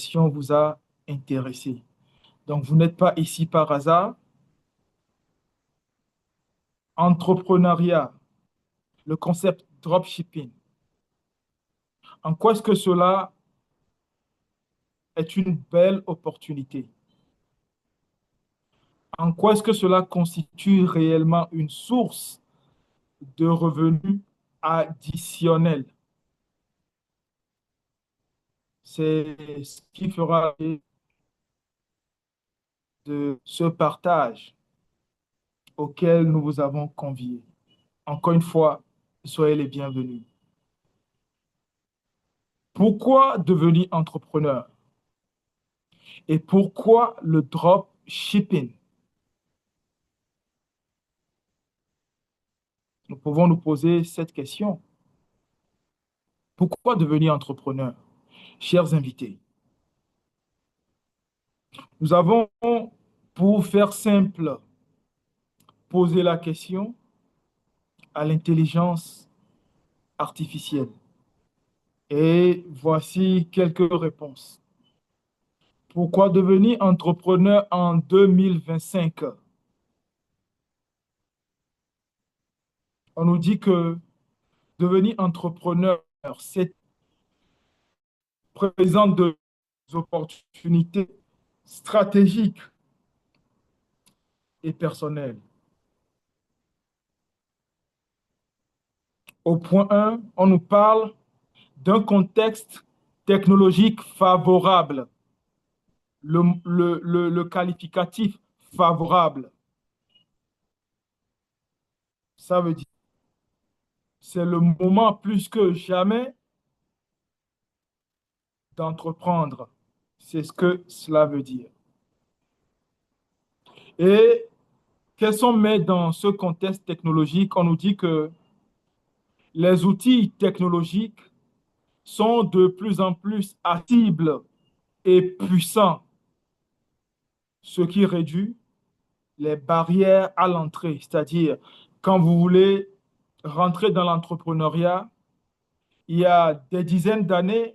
question vous a intéressé. Donc, vous n'êtes pas ici par hasard. Entrepreneuriat, le concept dropshipping. En quoi est-ce que cela est une belle opportunité? En quoi est-ce que cela constitue réellement une source de revenus additionnels? C'est ce qui fera de ce partage auquel nous vous avons conviés. Encore une fois, soyez les bienvenus. Pourquoi devenir entrepreneur? Et pourquoi le drop shipping? Nous pouvons nous poser cette question. Pourquoi devenir entrepreneur? Chers invités, nous avons, pour faire simple, posé la question à l'intelligence artificielle. Et voici quelques réponses. Pourquoi devenir entrepreneur en 2025? On nous dit que devenir entrepreneur, c'est présente des opportunités stratégiques et personnelles. Au point 1, on nous parle d'un contexte technologique favorable, le qualificatif favorable. Ça veut dire c'est le moment plus que jamais d'entreprendre. C'est ce que cela veut dire. Et qu'est-ce qu'on met dans ce contexte technologique? On nous dit que les outils technologiques sont de plus en plus accessibles et puissants, ce qui réduit les barrières à l'entrée. C'est-à-dire, quand vous voulez rentrer dans l'entrepreneuriat, il y a des dizaines d'années,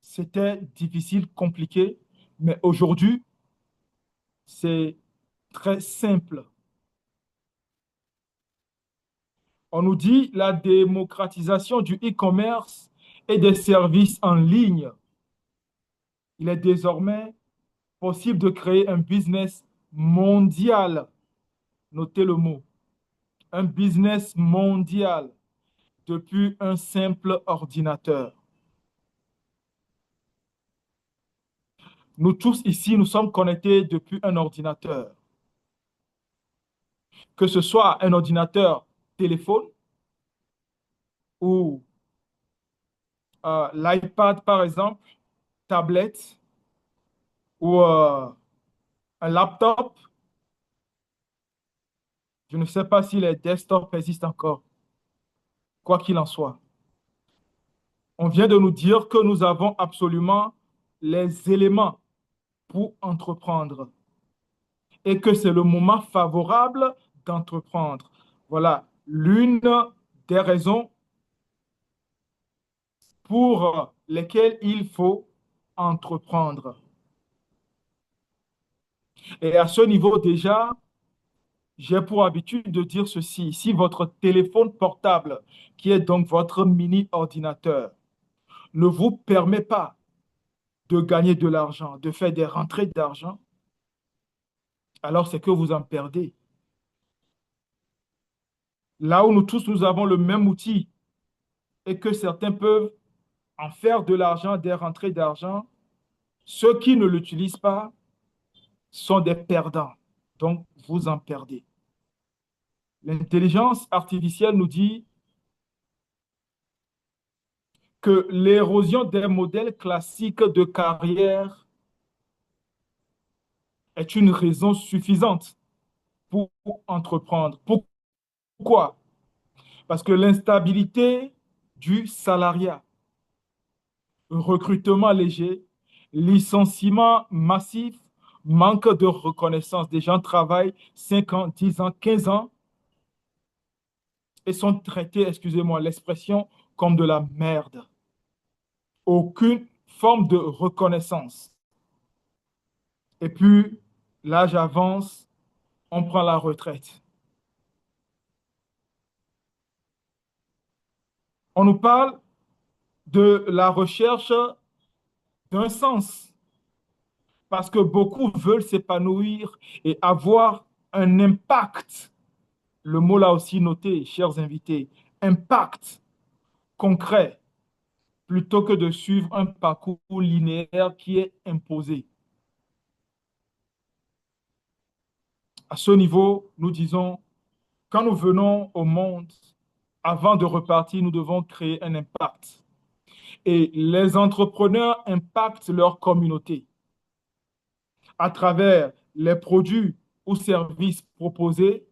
c'était difficile, compliqué, mais aujourd'hui, c'est très simple. On nous dit la démocratisation du e-commerce et des services en ligne. Il est désormais possible de créer un business mondial. Notez le mot, un business mondial depuis un simple ordinateur. Nous tous ici, nous sommes connectés depuis un ordinateur. Que ce soit un ordinateur téléphone ou l'iPad, par exemple, tablette ou un laptop. Je ne sais pas si les desktops existent encore, quoi qu'il en soit. On vient de nous dire que nous avons absolument les éléments pour entreprendre et que c'est le moment favorable d'entreprendre. Voilà l'une des raisons pour lesquelles il faut entreprendre. Et à ce niveau déjà, j'ai pour habitude de dire ceci. Si votre téléphone portable, qui est donc votre mini-ordinateur, ne vous permet pas de gagner de l'argent, de faire des rentrées d'argent, alors c'est que vous en perdez. Là où nous tous, nous avons le même outil et que certains peuvent en faire de l'argent, des rentrées d'argent, ceux qui ne l'utilisent pas sont des perdants. Donc, vous en perdez. L'intelligence artificielle nous dit que l'érosion des modèles classiques de carrière est une raison suffisante pour entreprendre. Pourquoi? Parce que l'instabilité du salariat, recrutement léger, licenciement massif, manque de reconnaissance. Des gens travaillent 5 ans, 10 ans, 15 ans et sont traités, excusez-moi l'expression, comme de la merde. Aucune forme de reconnaissance. Et puis, l'âge avance, on prend la retraite. On nous parle de la recherche d'un sens, parce que beaucoup veulent s'épanouir et avoir un impact. Le mot là aussi noté, chers invités, impact concret, plutôt que de suivre un parcours linéaire qui est imposé. À ce niveau, nous disons, quand nous venons au monde, avant de repartir, nous devons créer un impact. Et les entrepreneurs impactent leur communauté à travers les produits ou services proposés.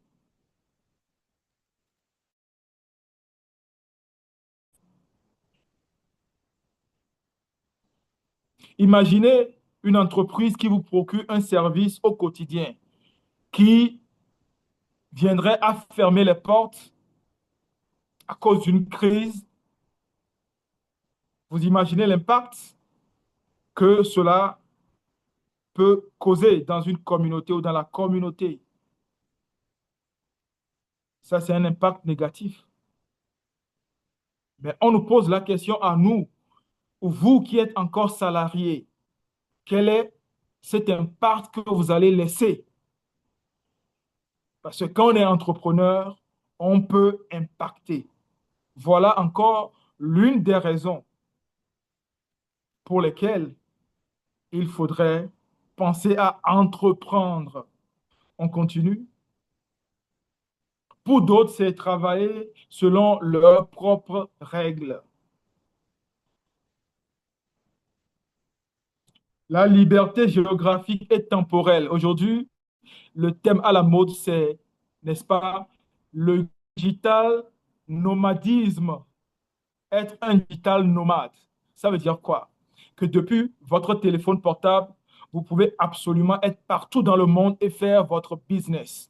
Imaginez une entreprise qui vous procure un service au quotidien, qui viendrait à fermer les portes à cause d'une crise. Vous imaginez l'impact que cela peut causer dans une communauté ou dans la communauté. Ça, c'est un impact négatif. Mais on nous pose la question à nous, ou vous qui êtes encore salariés, quel est cet impact que vous allez laisser? Parce que quand on est entrepreneur, on peut impacter. Voilà encore l'une des raisons pour lesquelles il faudrait penser à entreprendre. On continue. Pour d'autres, c'est travailler selon leurs propres règles. La liberté géographique et temporelle. Aujourd'hui, le thème à la mode, c'est, n'est-ce pas, le digital nomadisme. Être un digital nomade. Ça veut dire quoi? Que depuis votre téléphone portable, vous pouvez absolument être partout dans le monde et faire votre business.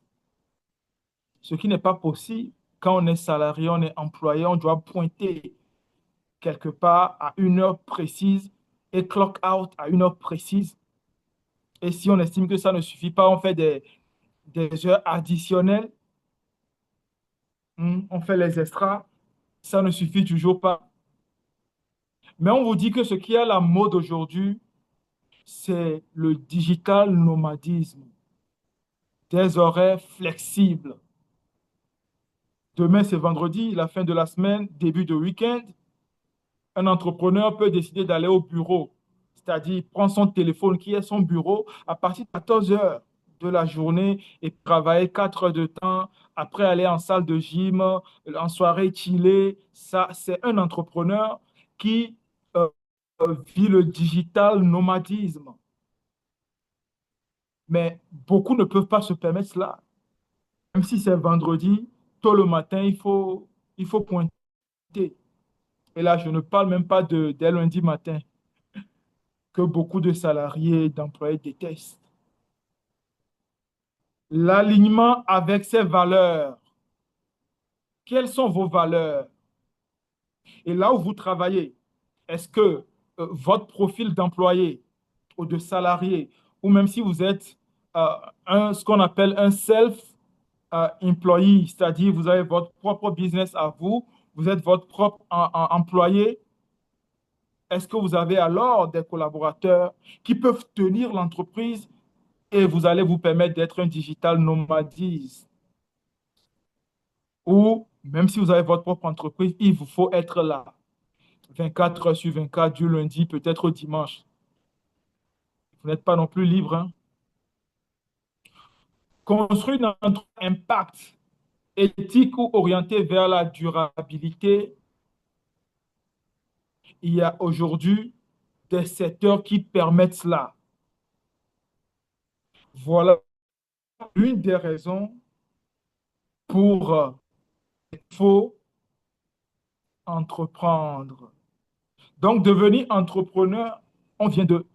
Ce qui n'est pas possible quand on est salarié, on est employé, on doit pointer quelque part à une heure précise et clock out à une heure précise. Et si on estime que ça ne suffit pas, on fait des heures additionnelles, on fait les extras, ça ne suffit toujours pas. Mais on vous dit que ce qui est à la mode aujourd'hui, c'est le digital nomadisme, des horaires flexibles. Demain, c'est vendredi, la fin de la semaine, début de week-end. Un entrepreneur peut décider d'aller au bureau, c'est-à-dire prendre son téléphone qui est son bureau à partir de 14 heures de la journée et travailler 4 heures de temps, après aller en salle de gym, en soirée chiller. Ça, c'est un entrepreneur qui euh, vit le digital nomadisme. Mais beaucoup ne peuvent pas se permettre cela. Même si c'est vendredi, tôt le matin, il faut pointer. Et là, je ne parle même pas dès lundi matin, que beaucoup de salariés, d'employés détestent. L'alignement avec ses valeurs. Quelles sont vos valeurs? Et là où vous travaillez, est-ce que votre profil d'employé ou de salarié, ou même si vous êtes ce qu'on appelle un self-employee, c'est-à-dire vous avez votre propre business à vous, vous êtes votre propre employé, est-ce que vous avez alors des collaborateurs qui peuvent tenir l'entreprise et vous allez vous permettre d'être un digital nomadiste? Ou même si vous avez votre propre entreprise, il vous faut être là 24 heures sur 24, du lundi, peut-être au dimanche. Vous n'êtes pas non plus libre, hein. Construire notre impact éthique ou orienté vers la durabilité, il y a aujourd'hui des secteurs qui permettent cela. Voilà une des raisons pour il faut entreprendre. Donc, devenir entrepreneur, on vient de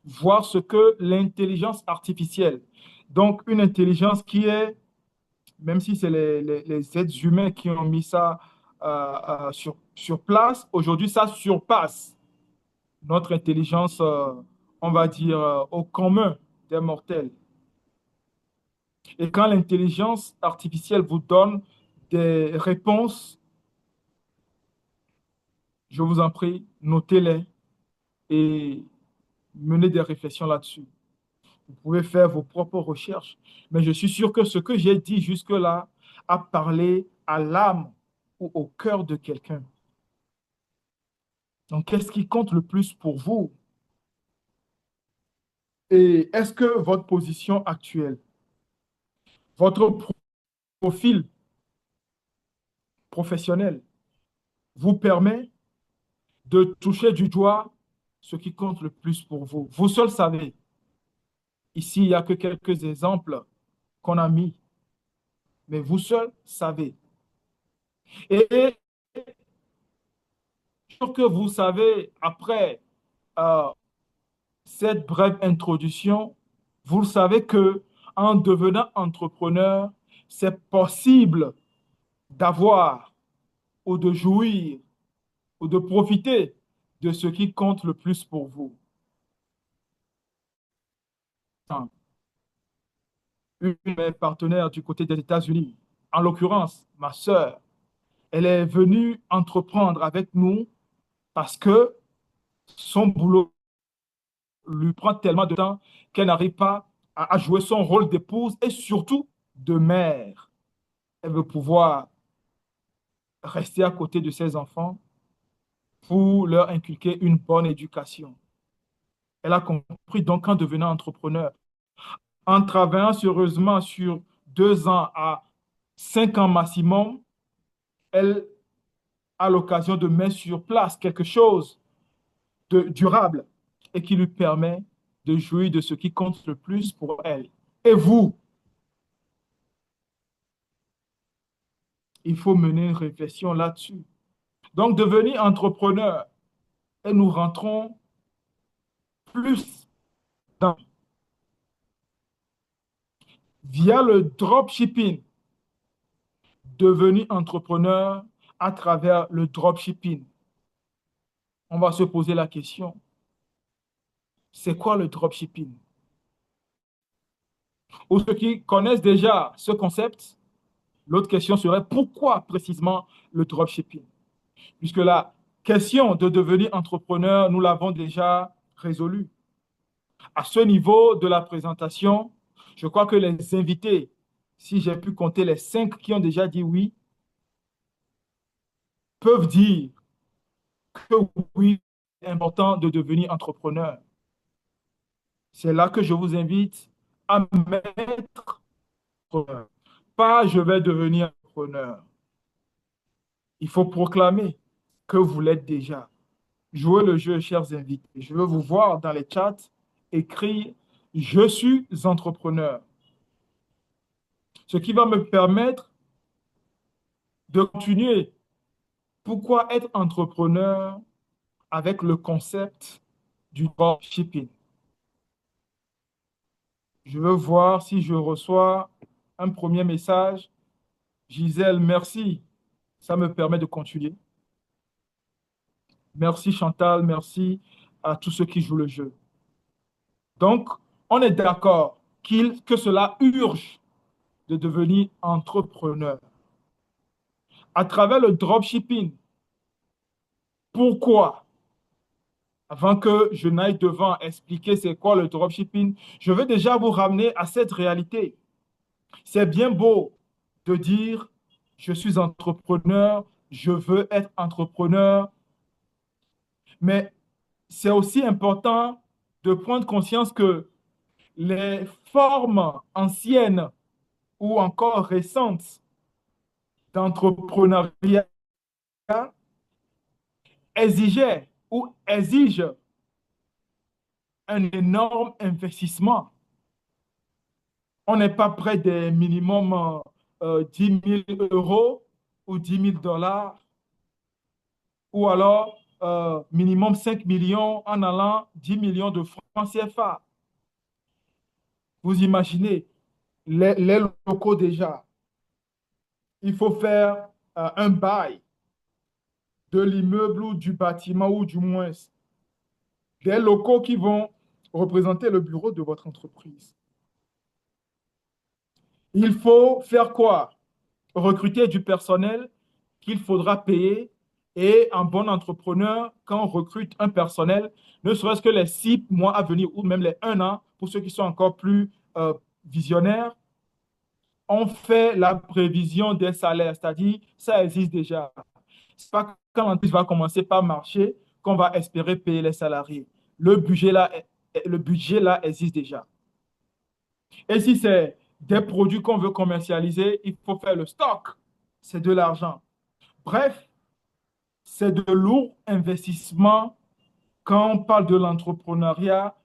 voir ce que l'intelligence artificielle, donc une intelligence qui est, même si c'est les êtres humains qui ont mis ça sur place, aujourd'hui, ça surpasse notre intelligence, on va dire, au commun. des mortels. Et quand l'intelligence artificielle vous donne des réponses, je vous en prie, notez-les et menez des réflexions là-dessus. Vous pouvez faire vos propres recherches, mais je suis sûr que ce que j'ai dit jusque-là a parlé à l'âme ou au cœur de quelqu'un. Donc, qu'est-ce qui compte le plus pour vous? Et est-ce que votre position actuelle, votre profil professionnel vous permet de toucher du doigt ce qui compte le plus pour vous? Vous seul savez. Ici, il n'y a que quelques exemples qu'on a mis, mais vous seul savez. Et sûr que vous savez, après euh, cette brève introduction, vous savez que en devenant entrepreneur, c'est possible d'avoir ou de jouir ou de profiter de ce qui compte le plus pour vous. Une de mes partenaires du côté des États-Unis, en l'occurrence ma sœur, elle est venue entreprendre avec nous parce que son boulot lui prend tellement de temps qu'elle n'arrive pas à jouer son rôle d'épouse et surtout de mère. Elle veut pouvoir rester à côté de ses enfants pour leur inculquer une bonne éducation. Elle a compris donc en devenant entrepreneur, en travaillant sérieusement sur 2 ans à 5 ans maximum, elle a l'occasion de mettre sur place quelque chose de durable et qui lui permet de jouir de ce qui compte le plus pour elle. Et vous, il faut mener une réflexion là-dessus. Donc, devenir entrepreneur et nous rentrons plus dans, via le dropshipping, devenir entrepreneur à travers le dropshipping. On va se poser la question, c'est quoi le dropshipping? Ou ceux qui connaissent déjà ce concept, l'autre question serait pourquoi précisément le dropshipping? Puisque la question de devenir entrepreneur, nous l'avons déjà résolue. À ce niveau de la présentation, je crois que les invités, si j'ai pu compter les 5 qui ont déjà dit oui, peuvent dire que oui, c'est important de devenir entrepreneur. C'est là que je vous invite à mettre pas je vais devenir entrepreneur. Il faut proclamer que vous l'êtes déjà. Jouez le jeu, chers invités. Je veux vous voir dans les chats écrire je suis entrepreneur. Ce qui va me permettre de continuer. Pourquoi être entrepreneur avec le concept du dropshipping? Je veux voir si je reçois un premier message. Gisèle, merci. Ça me permet de continuer. Merci Chantal, merci à tous ceux qui jouent le jeu. Donc, on est d'accord que cela urge de devenir entrepreneur. À travers le dropshipping, pourquoi? Avant que je n'aille devant expliquer c'est quoi le dropshipping, je veux déjà vous ramener à cette réalité. C'est bien beau de dire je suis entrepreneur, je veux être entrepreneur, mais c'est aussi important de prendre conscience que les formes anciennes ou encore récentes d'entrepreneuriat exigeaient ou exigent un énorme investissement. On n'est pas près des minimum 10 000 euros ou 10 000 dollars ou alors minimum 5 millions en allant 10 millions de francs CFA. Vous imaginez les locaux déjà. Il faut faire un bail de l'immeuble ou du bâtiment ou du moins des locaux qui vont représenter le bureau de votre entreprise. Il faut faire quoi? Recruter du personnel qu'il faudra payer. Et un bon entrepreneur, quand on recrute un personnel, ne serait-ce que les 6 mois à venir ou même les 1 an, pour ceux qui sont encore plus visionnaires, on fait la prévision des salaires, c'est-à-dire ça existe déjà. C'est pas quand l'entreprise va commencer par marcher qu'on va espérer payer les salariés. Le budget là existe déjà. Et si c'est des produits qu'on veut commercialiser, il faut faire le stock. C'est de l'argent. Bref, c'est de lourds investissements quand on parle de l'entrepreneuriat,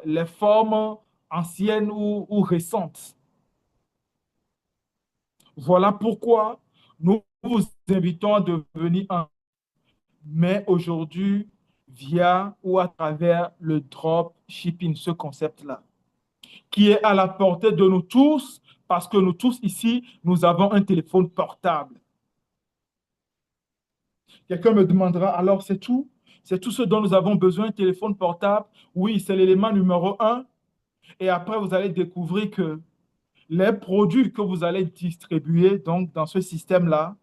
les formes anciennes ou récentes. Voilà pourquoi nous vous invitons à devenir un, mais aujourd'hui, via ou à travers le drop shipping, ce concept-là, qui est à la portée de nous tous, parce que nous tous ici, nous avons un téléphone portable. Quelqu'un me demandera, alors c'est tout? C'est tout ce dont nous avons besoin, un téléphone portable? Oui, c'est l'élément numéro un. Et après, vous allez découvrir que les produits que vous allez distribuer donc dans ce système-là,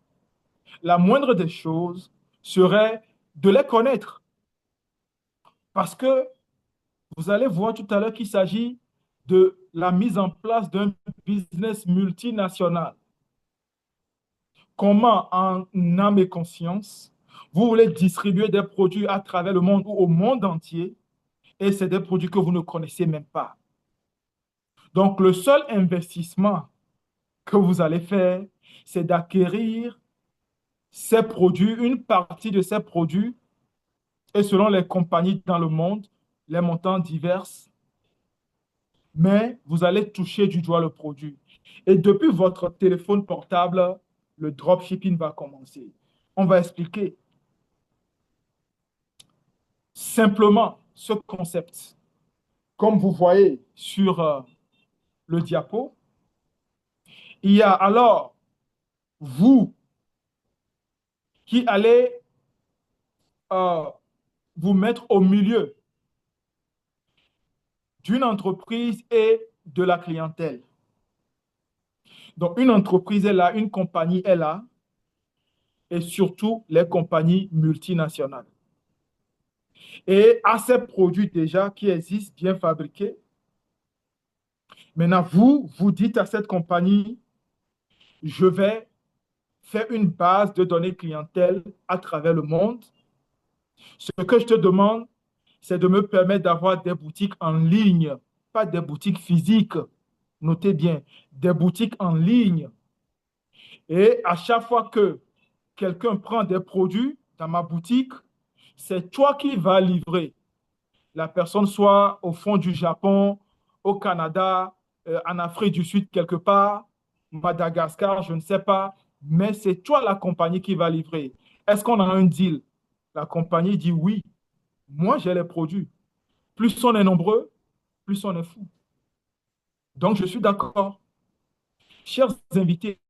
la moindre des choses serait de les connaître. Parce que vous allez voir tout à l'heure qu'il s'agit de la mise en place d'un business multinational. Comment, en âme et conscience, vous voulez distribuer des produits à travers le monde ou au monde entier, et c'est des produits que vous ne connaissez même pas. Donc, le seul investissement que vous allez faire, c'est d'acquérir ces produits, une partie de ces produits, et selon les compagnies dans le monde, les montants divers, mais vous allez toucher du doigt le produit. Et depuis votre téléphone portable, le dropshipping va commencer. On va expliquer simplement ce concept. Comme vous voyez sur le diapo, il y a alors vous qui allez euh, vous mettre au milieu d'une entreprise et de la clientèle. Donc, une entreprise est là, une compagnie est là, et surtout les compagnies multinationales. Et à ces produits déjà qui existent, bien fabriqués, maintenant, vous dites à cette compagnie, je vais faire une base de données clientèle à travers le monde. Ce que je te demande, c'est de me permettre d'avoir des boutiques en ligne, pas des boutiques physiques. Notez bien, des boutiques en ligne. Et à chaque fois que quelqu'un prend des produits dans ma boutique, c'est toi qui vas livrer. La personne soit au fond du Japon, au Canada, en Afrique du Sud quelque part, Madagascar, je ne sais pas, mais c'est toi la compagnie qui va livrer. Est-ce qu'on a un deal? La compagnie dit oui, moi j'ai les produits. Plus on est nombreux, plus on est fou. Donc je suis d'accord. Chers invités,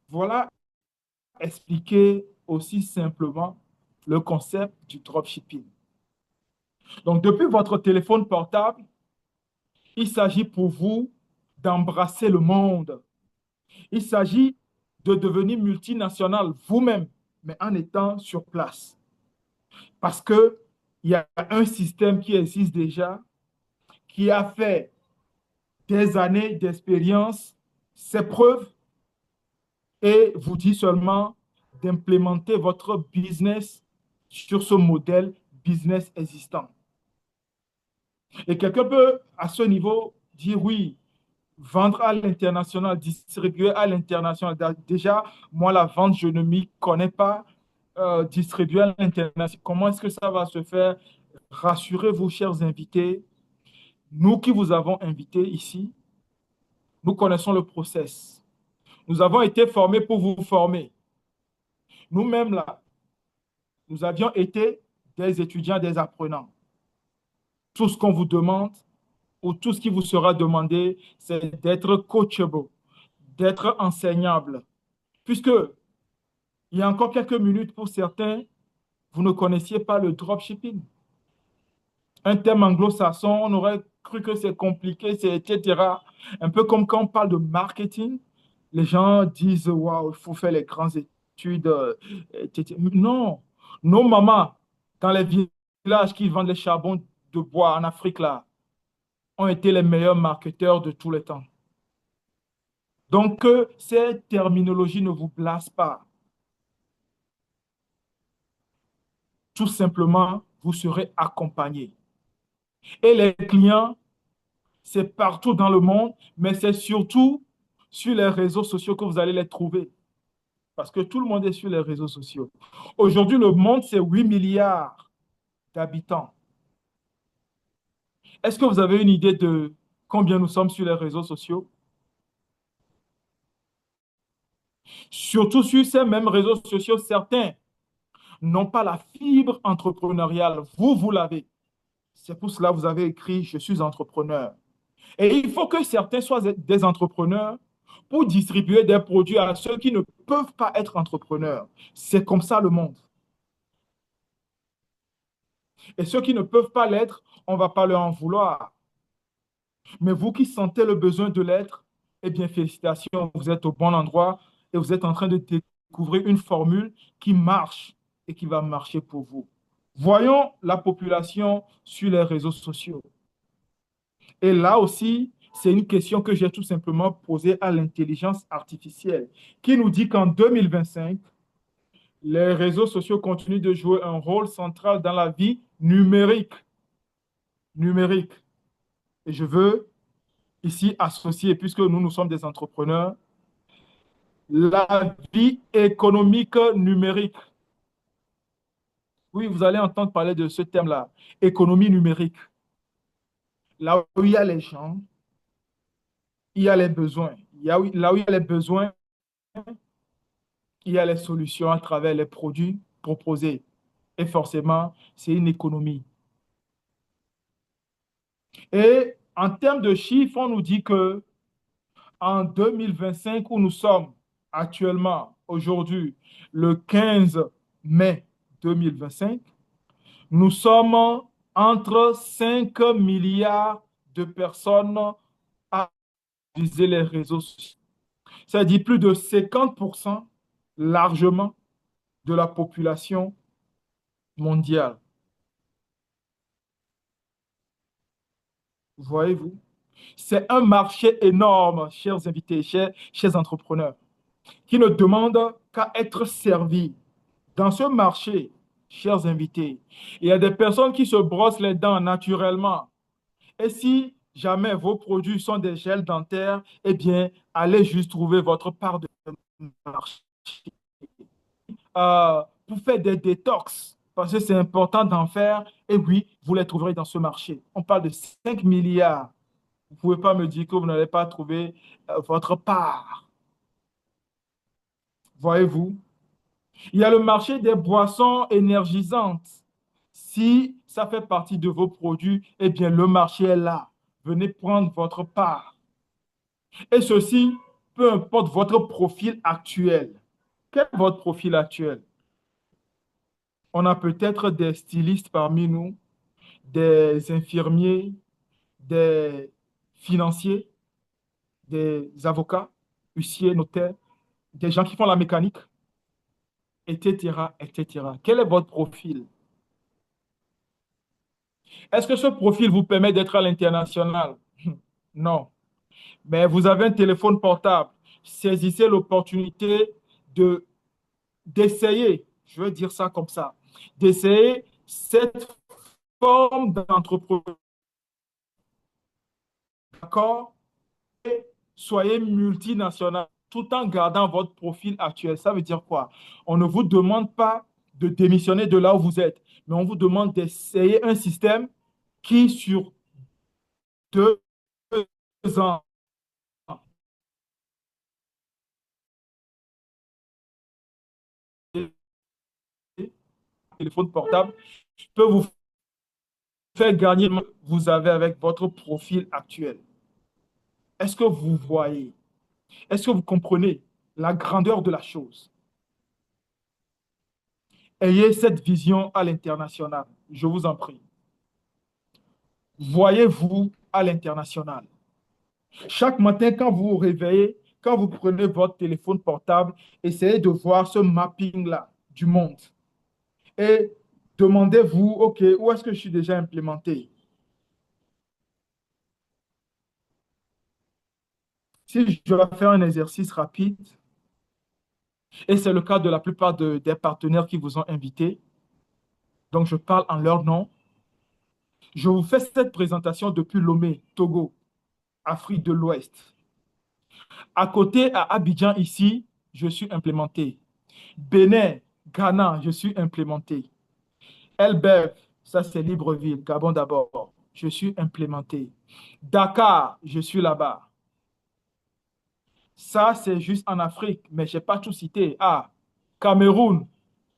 voilà expliquer aussi simplement le concept du dropshipping. Donc depuis votre téléphone portable, il s'agit pour vous d'embrasser le monde. Il s'agit de devenir multinational vous-même, mais en étant sur place. Parce qu'il y a un système qui existe déjà, qui a fait des années d'expérience, ses preuves, et vous dit seulement d'implémenter votre business sur ce modèle business existant. Et quelqu'un peut, à ce niveau, dire oui, vendre à l'international, distribuer à l'international. Déjà, moi, la vente, je ne m'y connais pas. Distribuer à l'international, comment est-ce que ça va se faire? Rassurez-vous, chers invités, nous qui vous avons invités ici, nous connaissons le process. Nous avons été formés pour vous former. Nous-mêmes, là, nous avions été des étudiants, des apprenants. Tout ce qu'on vous demande ou tout ce qui vous sera demandé, c'est d'être coachable, d'être enseignable. Puisque il y a encore quelques minutes pour certains, vous ne connaissiez pas le dropshipping. un terme anglo-saxon, on aurait cru que c'est compliqué, c'est etc. Un peu comme quand on parle de marketing, les gens disent, waouh, il faut faire les grandes études, etc. Non, nos mamans, dans les villages qui vendent les charbons de bois en Afrique, là, ont été les meilleurs marketeurs de tous les temps. Donc, que ces terminologies ne vous blasent pas. Tout simplement, vous serez accompagné. Et les clients, c'est partout dans le monde, mais c'est surtout sur les réseaux sociaux que vous allez les trouver. Parce que tout le monde est sur les réseaux sociaux. Aujourd'hui, le monde, c'est 8 milliards d'habitants. Est-ce que vous avez une idée de combien nous sommes sur les réseaux sociaux? Surtout sur ces mêmes réseaux sociaux, certains n'ont pas la fibre entrepreneuriale. Vous, vous l'avez. C'est pour cela que vous avez écrit Je suis entrepreneur. Et il faut que certains soient des entrepreneurs pour distribuer des produits à ceux qui ne peuvent pas être entrepreneurs. C'est comme ça le monde. Et ceux qui ne peuvent pas l'être, on ne va pas leur en vouloir. Mais vous qui sentez le besoin de l'être, eh bien, félicitations, vous êtes au bon endroit et vous êtes en train de découvrir une formule qui marche et qui va marcher pour vous. Voyons la population sur les réseaux sociaux. Et là aussi, c'est une question que j'ai tout simplement posée à l'intelligence artificielle, qui nous dit qu'en 2025, les réseaux sociaux continuent de jouer un rôle central dans la vie numérique. Numérique. Et je veux ici associer, puisque nous sommes des entrepreneurs, la vie économique numérique. Oui, vous allez entendre parler de ce thème-là, économie numérique. Là où il y a les gens, il y a les besoins. Là où il y a les besoins, il y a les solutions à travers les produits proposés. Et forcément, c'est une économie. Et en termes de chiffres, on nous dit que en 2025, où nous sommes actuellement, aujourd'hui, le 15 mai 2025, nous sommes entre 5 milliards de personnes à utiliser les réseaux sociaux. C'est-à-dire plus de 50% largement de la population mondiale. Voyez-vous? C'est un marché énorme, chers invités, chers entrepreneurs, qui ne demande qu'à être servi. Dans ce marché, chers invités, il y a des personnes qui se brossent les dents naturellement. Et si jamais vos produits sont des gels dentaires, eh bien, allez juste trouver votre part de marché. Pour faire des détox, parce que c'est important d'en faire, et oui, vous les trouverez dans ce marché. On parle de 5 milliards. Vous ne pouvez pas me dire que vous n'allez pas trouver votre part. Voyez-vous? Il y a le marché des boissons énergisantes. Si ça fait partie de vos produits, eh bien, le marché est là. Venez prendre votre part. Et ceci, peu importe votre profil actuel. Quel est votre profil actuel? On a peut-être des stylistes parmi nous, des infirmiers, des financiers, des avocats, huissiers, notaires, des gens qui font la mécanique, etc., etc. Quel est votre profil? Est-ce que ce profil vous permet d'être à l'international? Non. Mais vous avez un téléphone portable. Saisissez l'opportunité de d'essayer, je veux dire ça comme ça, d'essayer cette forme d'entrepreneuriat, d'accord? Soyez multinational tout en gardant votre profil actuel. Ça veut dire quoi? On ne vous demande pas de démissionner de là où vous êtes, mais on vous demande d'essayer un système qui, sur 2 ans, téléphone portable, peut vous faire gagner ce que vous avez avec votre profil actuel. Est-ce que vous voyez? Est-ce que vous comprenez la grandeur de la chose? Ayez cette vision à l'international, je vous en prie. voyez-vous à l'international? Chaque matin, quand vous vous réveillez, quand vous prenez votre téléphone portable, essayez de voir ce mapping-là du monde. Et demandez-vous, OK, où est-ce que je suis déjà implémenté? Si je dois faire un exercice rapide, et c'est le cas de la plupart des partenaires qui vous ont invité, donc je parle en leur nom, je vous fais cette présentation depuis Lomé, Togo, Afrique de l'Ouest. À côté, à Abidjan, ici, je suis implémenté. Bénin, Ghana, je suis implémenté. Elbeuf, ça c'est Libreville, Gabon d'abord. Je suis implémenté. Dakar, je suis là-bas. Ça, c'est juste en Afrique, mais je n'ai pas tout cité. Ah, Cameroun,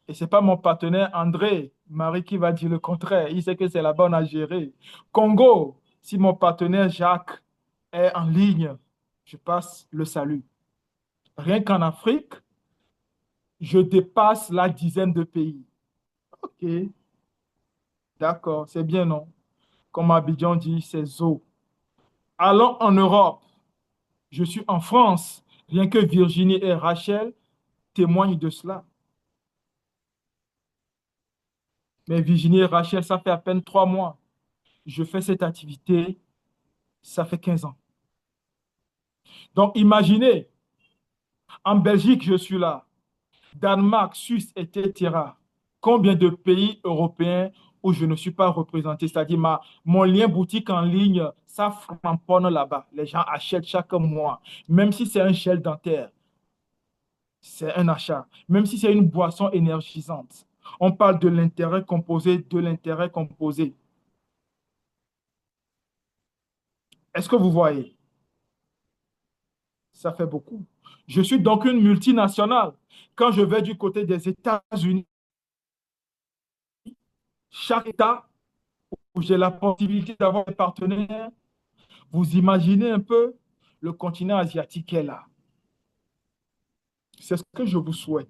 et ce n'est pas mon partenaire André, Marie qui va dire le contraire. Il sait que c'est là-bas on a géré. Congo, si mon partenaire Jacques est en ligne, je passe le salut. Rien qu'en Afrique, je dépasse la dizaine de pays. OK, d'accord, c'est bien, non? Comme Abidjan dit, c'est zo. Allons en Europe. Je suis en France. Rien que Virginie et Rachel témoignent de cela. Mais Virginie et Rachel, ça fait à peine 3 mois. Je fais cette activité, ça fait 15 ans. Donc imaginez, en Belgique, je suis là. Danemark, Suisse, etc. Combien de pays européens où je ne suis pas représenté? C'est-à-dire, mon lien boutique en ligne, ça framponne là-bas. Les gens achètent chaque mois. Même si c'est un gel dentaire, c'est un achat. Même si c'est une boisson énergisante. On parle de l'intérêt composé, de l'intérêt composé. Est-ce que vous voyez? Ça fait beaucoup. Je suis donc une multinationale. Quand je vais du côté des États-Unis, chaque État où j'ai la possibilité d'avoir des partenaires, vous imaginez un peu, le continent asiatique est là. C'est ce que je vous souhaite.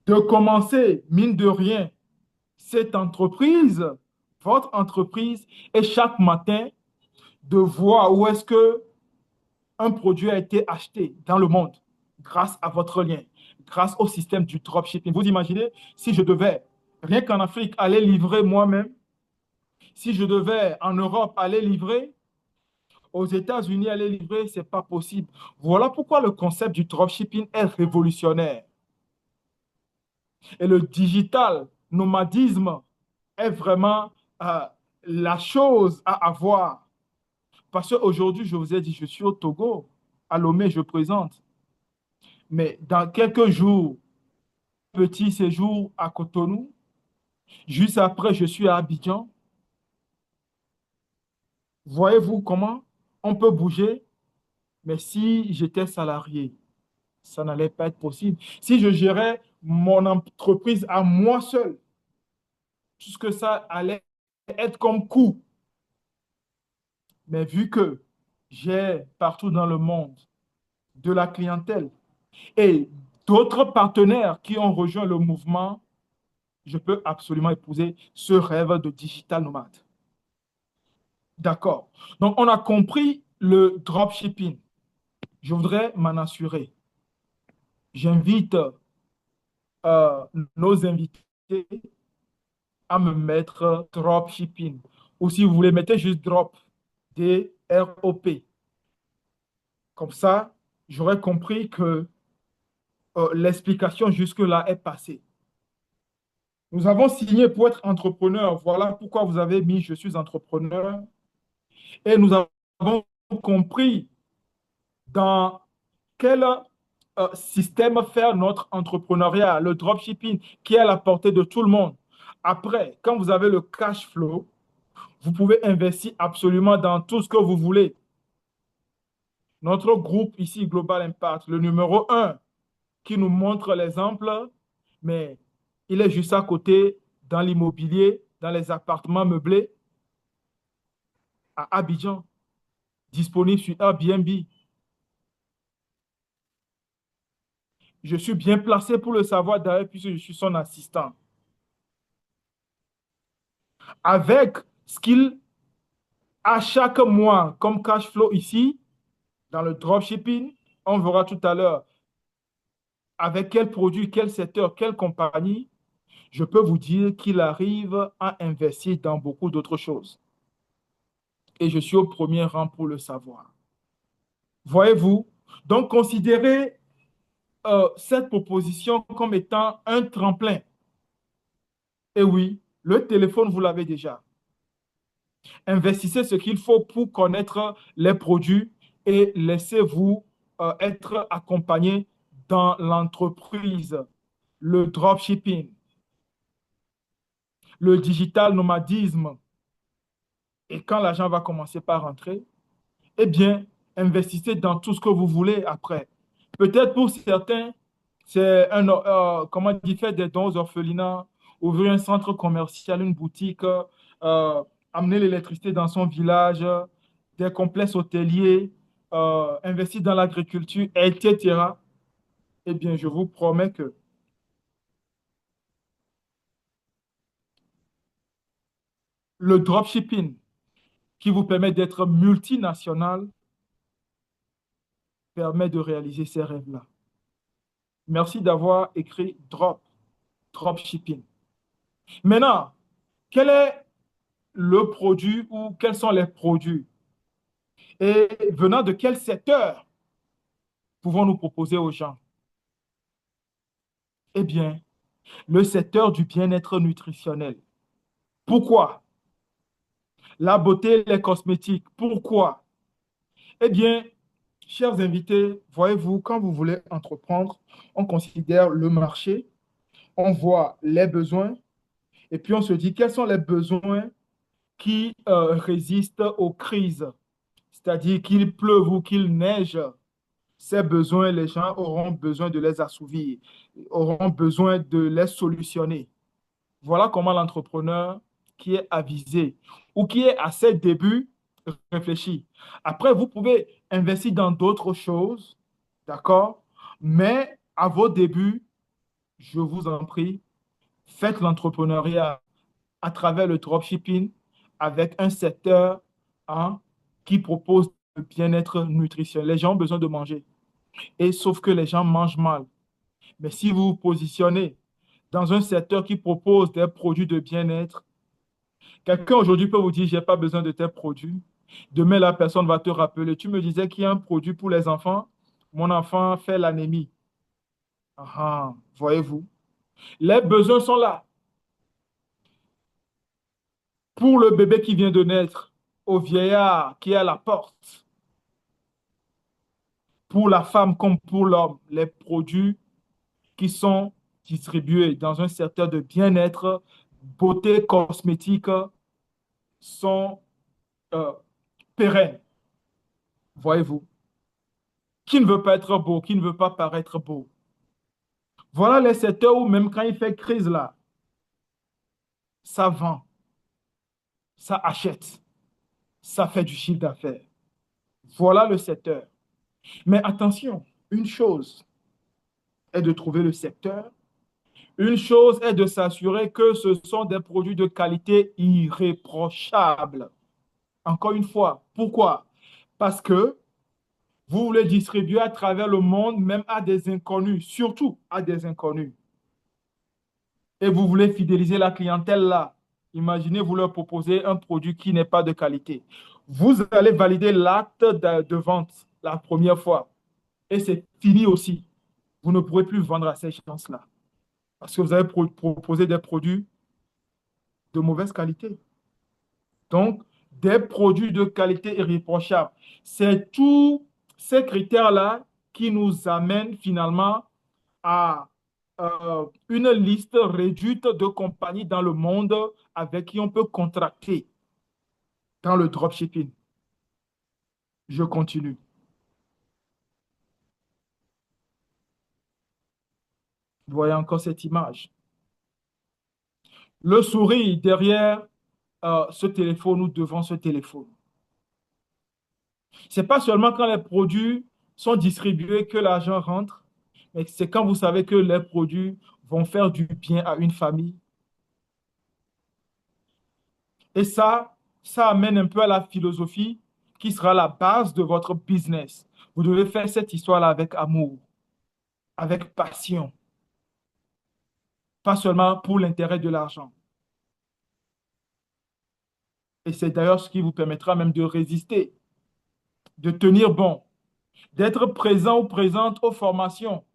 De commencer, mine de rien, cette entreprise, votre entreprise, et chaque matin, de voir où est-ce que un produit a été acheté dans le monde grâce à votre lien, grâce au système du dropshipping. Vous imaginez si je devais, rien qu'en Afrique, aller livrer moi-même, si je devais en Europe aller livrer, aux États-Unis aller livrer, ce n'est pas possible. Voilà pourquoi le concept du dropshipping est révolutionnaire. Et le digital nomadisme est vraiment euh, la chose à avoir. Parce qu'aujourd'hui, je vous ai dit, je suis au Togo, à Lomé, je présente. Mais dans quelques jours, petit séjour à Cotonou. Juste après, je suis à Abidjan. Voyez-vous comment on peut bouger, mais si j'étais salarié, ça n'allait pas être possible. Si je gérais mon entreprise à moi seul, tout ce que ça allait être comme coût. Mais vu que j'ai partout dans le monde de la clientèle et d'autres partenaires qui ont rejoint le mouvement, je peux absolument épouser ce rêve de digital nomade. D'accord. Donc, on a compris le dropshipping. Je voudrais m'en assurer. J'invite nos invités à me mettre dropshipping. Ou si vous voulez, mettez juste drop. D-R-O-P. Comme ça, j'aurais compris que l'explication jusque-là est passée. Nous avons signé pour être entrepreneur. Voilà pourquoi vous avez mis je suis entrepreneur. Et nous avons compris dans quel système faire notre entrepreneuriat, le dropshipping qui est à la portée de tout le monde. Après, quand vous avez le cash flow, vous pouvez investir absolument dans tout ce que vous voulez. Notre groupe ici, Global Impact, le numéro un qui nous montre l'exemple, mais il est juste à côté dans l'immobilier, dans les appartements meublés à Abidjan, disponible sur Airbnb. Je suis bien placé pour le savoir d'ailleurs puisque je suis son assistant. Avec ce qu'il a chaque mois comme cash flow ici, dans le dropshipping. On verra tout à l'heure avec quel produit, quel secteur, quelle compagnie. Je peux vous dire qu'il arrive à investir dans beaucoup d'autres choses. Et je suis au premier rang pour le savoir. Voyez-vous? Donc, considérez cette proposition comme étant un tremplin. Et oui, le téléphone, vous l'avez déjà. Investissez ce qu'il faut pour connaître les produits et laissez-vous être accompagné dans l'entreprise, le dropshipping, le digital nomadisme. Et quand l'argent va commencer par rentrer, eh bien, investissez dans tout ce que vous voulez après. Peut-être pour certains, c'est comment dire, faire des dons aux orphelinats, ouvrir un centre commercial, une boutique, amener l'électricité dans son village, des complexes hôteliers, investir dans l'agriculture, etc. Eh bien, je vous promets que le dropshipping, qui vous permet d'être multinational, permet de réaliser ces rêves-là. Merci d'avoir écrit dropshipping. Maintenant, quel est le produit ou quels sont les produits et venant de quel secteur pouvons-nous proposer aux gens? Eh bien, le secteur du bien-être nutritionnel. Pourquoi? La beauté, les cosmétiques. Pourquoi? Eh bien, chers invités, voyez-vous, quand vous voulez entreprendre, on considère le marché, on voit les besoins et puis on se dit quels sont les besoins qui résistent aux crises. C'est-à-dire qu'il pleuve ou qu'il neige, ces besoins, les gens auront besoin de les assouvir, auront besoin de les solutionner. Voilà comment l'entrepreneur qui est avisé ou qui est à ses débuts réfléchit. Après, vous pouvez investir dans d'autres choses, d'accord? Mais à vos débuts, je vous en prie, faites l'entrepreneuriat à travers le dropshipping avec un secteur hein, qui propose le bien-être nutritionnel. Les gens ont besoin de manger. Et sauf que les gens mangent mal. Mais si vous vous positionnez dans un secteur qui propose des produits de bien-être, quelqu'un aujourd'hui peut vous dire, j'ai pas besoin de tes produits. Demain, la personne va te rappeler, tu me disais qu'il y a un produit pour les enfants. Mon enfant fait l'anémie. Ah, voyez-vous. Les besoins sont là. Pour le bébé qui vient de naître, au vieillard qui est à la porte, pour la femme comme pour l'homme, les produits qui sont distribués dans un secteur de bien-être, beauté cosmétique sont euh, pérennes, voyez-vous. Qui ne veut pas être beau, qui ne veut pas paraître beau. Voilà les secteurs où même quand il fait crise là, ça vend, ça achète, ça fait du chiffre d'affaires. Voilà le secteur. Mais attention, une chose est de trouver le secteur. Une chose est de s'assurer que ce sont des produits de qualité irréprochable. Encore une fois, pourquoi? Parce que vous voulez distribuer à travers le monde, même à des inconnus, surtout à des inconnus. Et vous voulez fidéliser la clientèle là. Imaginez, vous leur proposez un produit qui n'est pas de qualité. Vous allez valider l'acte de vente la première fois. Et c'est fini aussi. Vous ne pourrez plus vendre à ces gens-là. Parce que vous avez proposé des produits de mauvaise qualité. Donc, des produits de qualité irréprochable. C'est tous ces critères-là qui nous amènent finalement à une liste réduite de compagnies dans le monde avec qui on peut contracter dans le dropshipping. Je continue. Vous voyez encore cette image. Le sourire derrière ce téléphone ou devant ce téléphone. C'est pas seulement quand les produits sont distribués que l'argent rentre, mais c'est quand vous savez que les produits vont faire du bien à une famille. Et ça, ça amène un peu à la philosophie qui sera la base de votre business. Vous devez faire cette histoire-là avec amour, avec passion, pas seulement pour l'intérêt de l'argent. Et c'est d'ailleurs ce qui vous permettra même de résister, de tenir bon, d'être présent ou présente aux formations,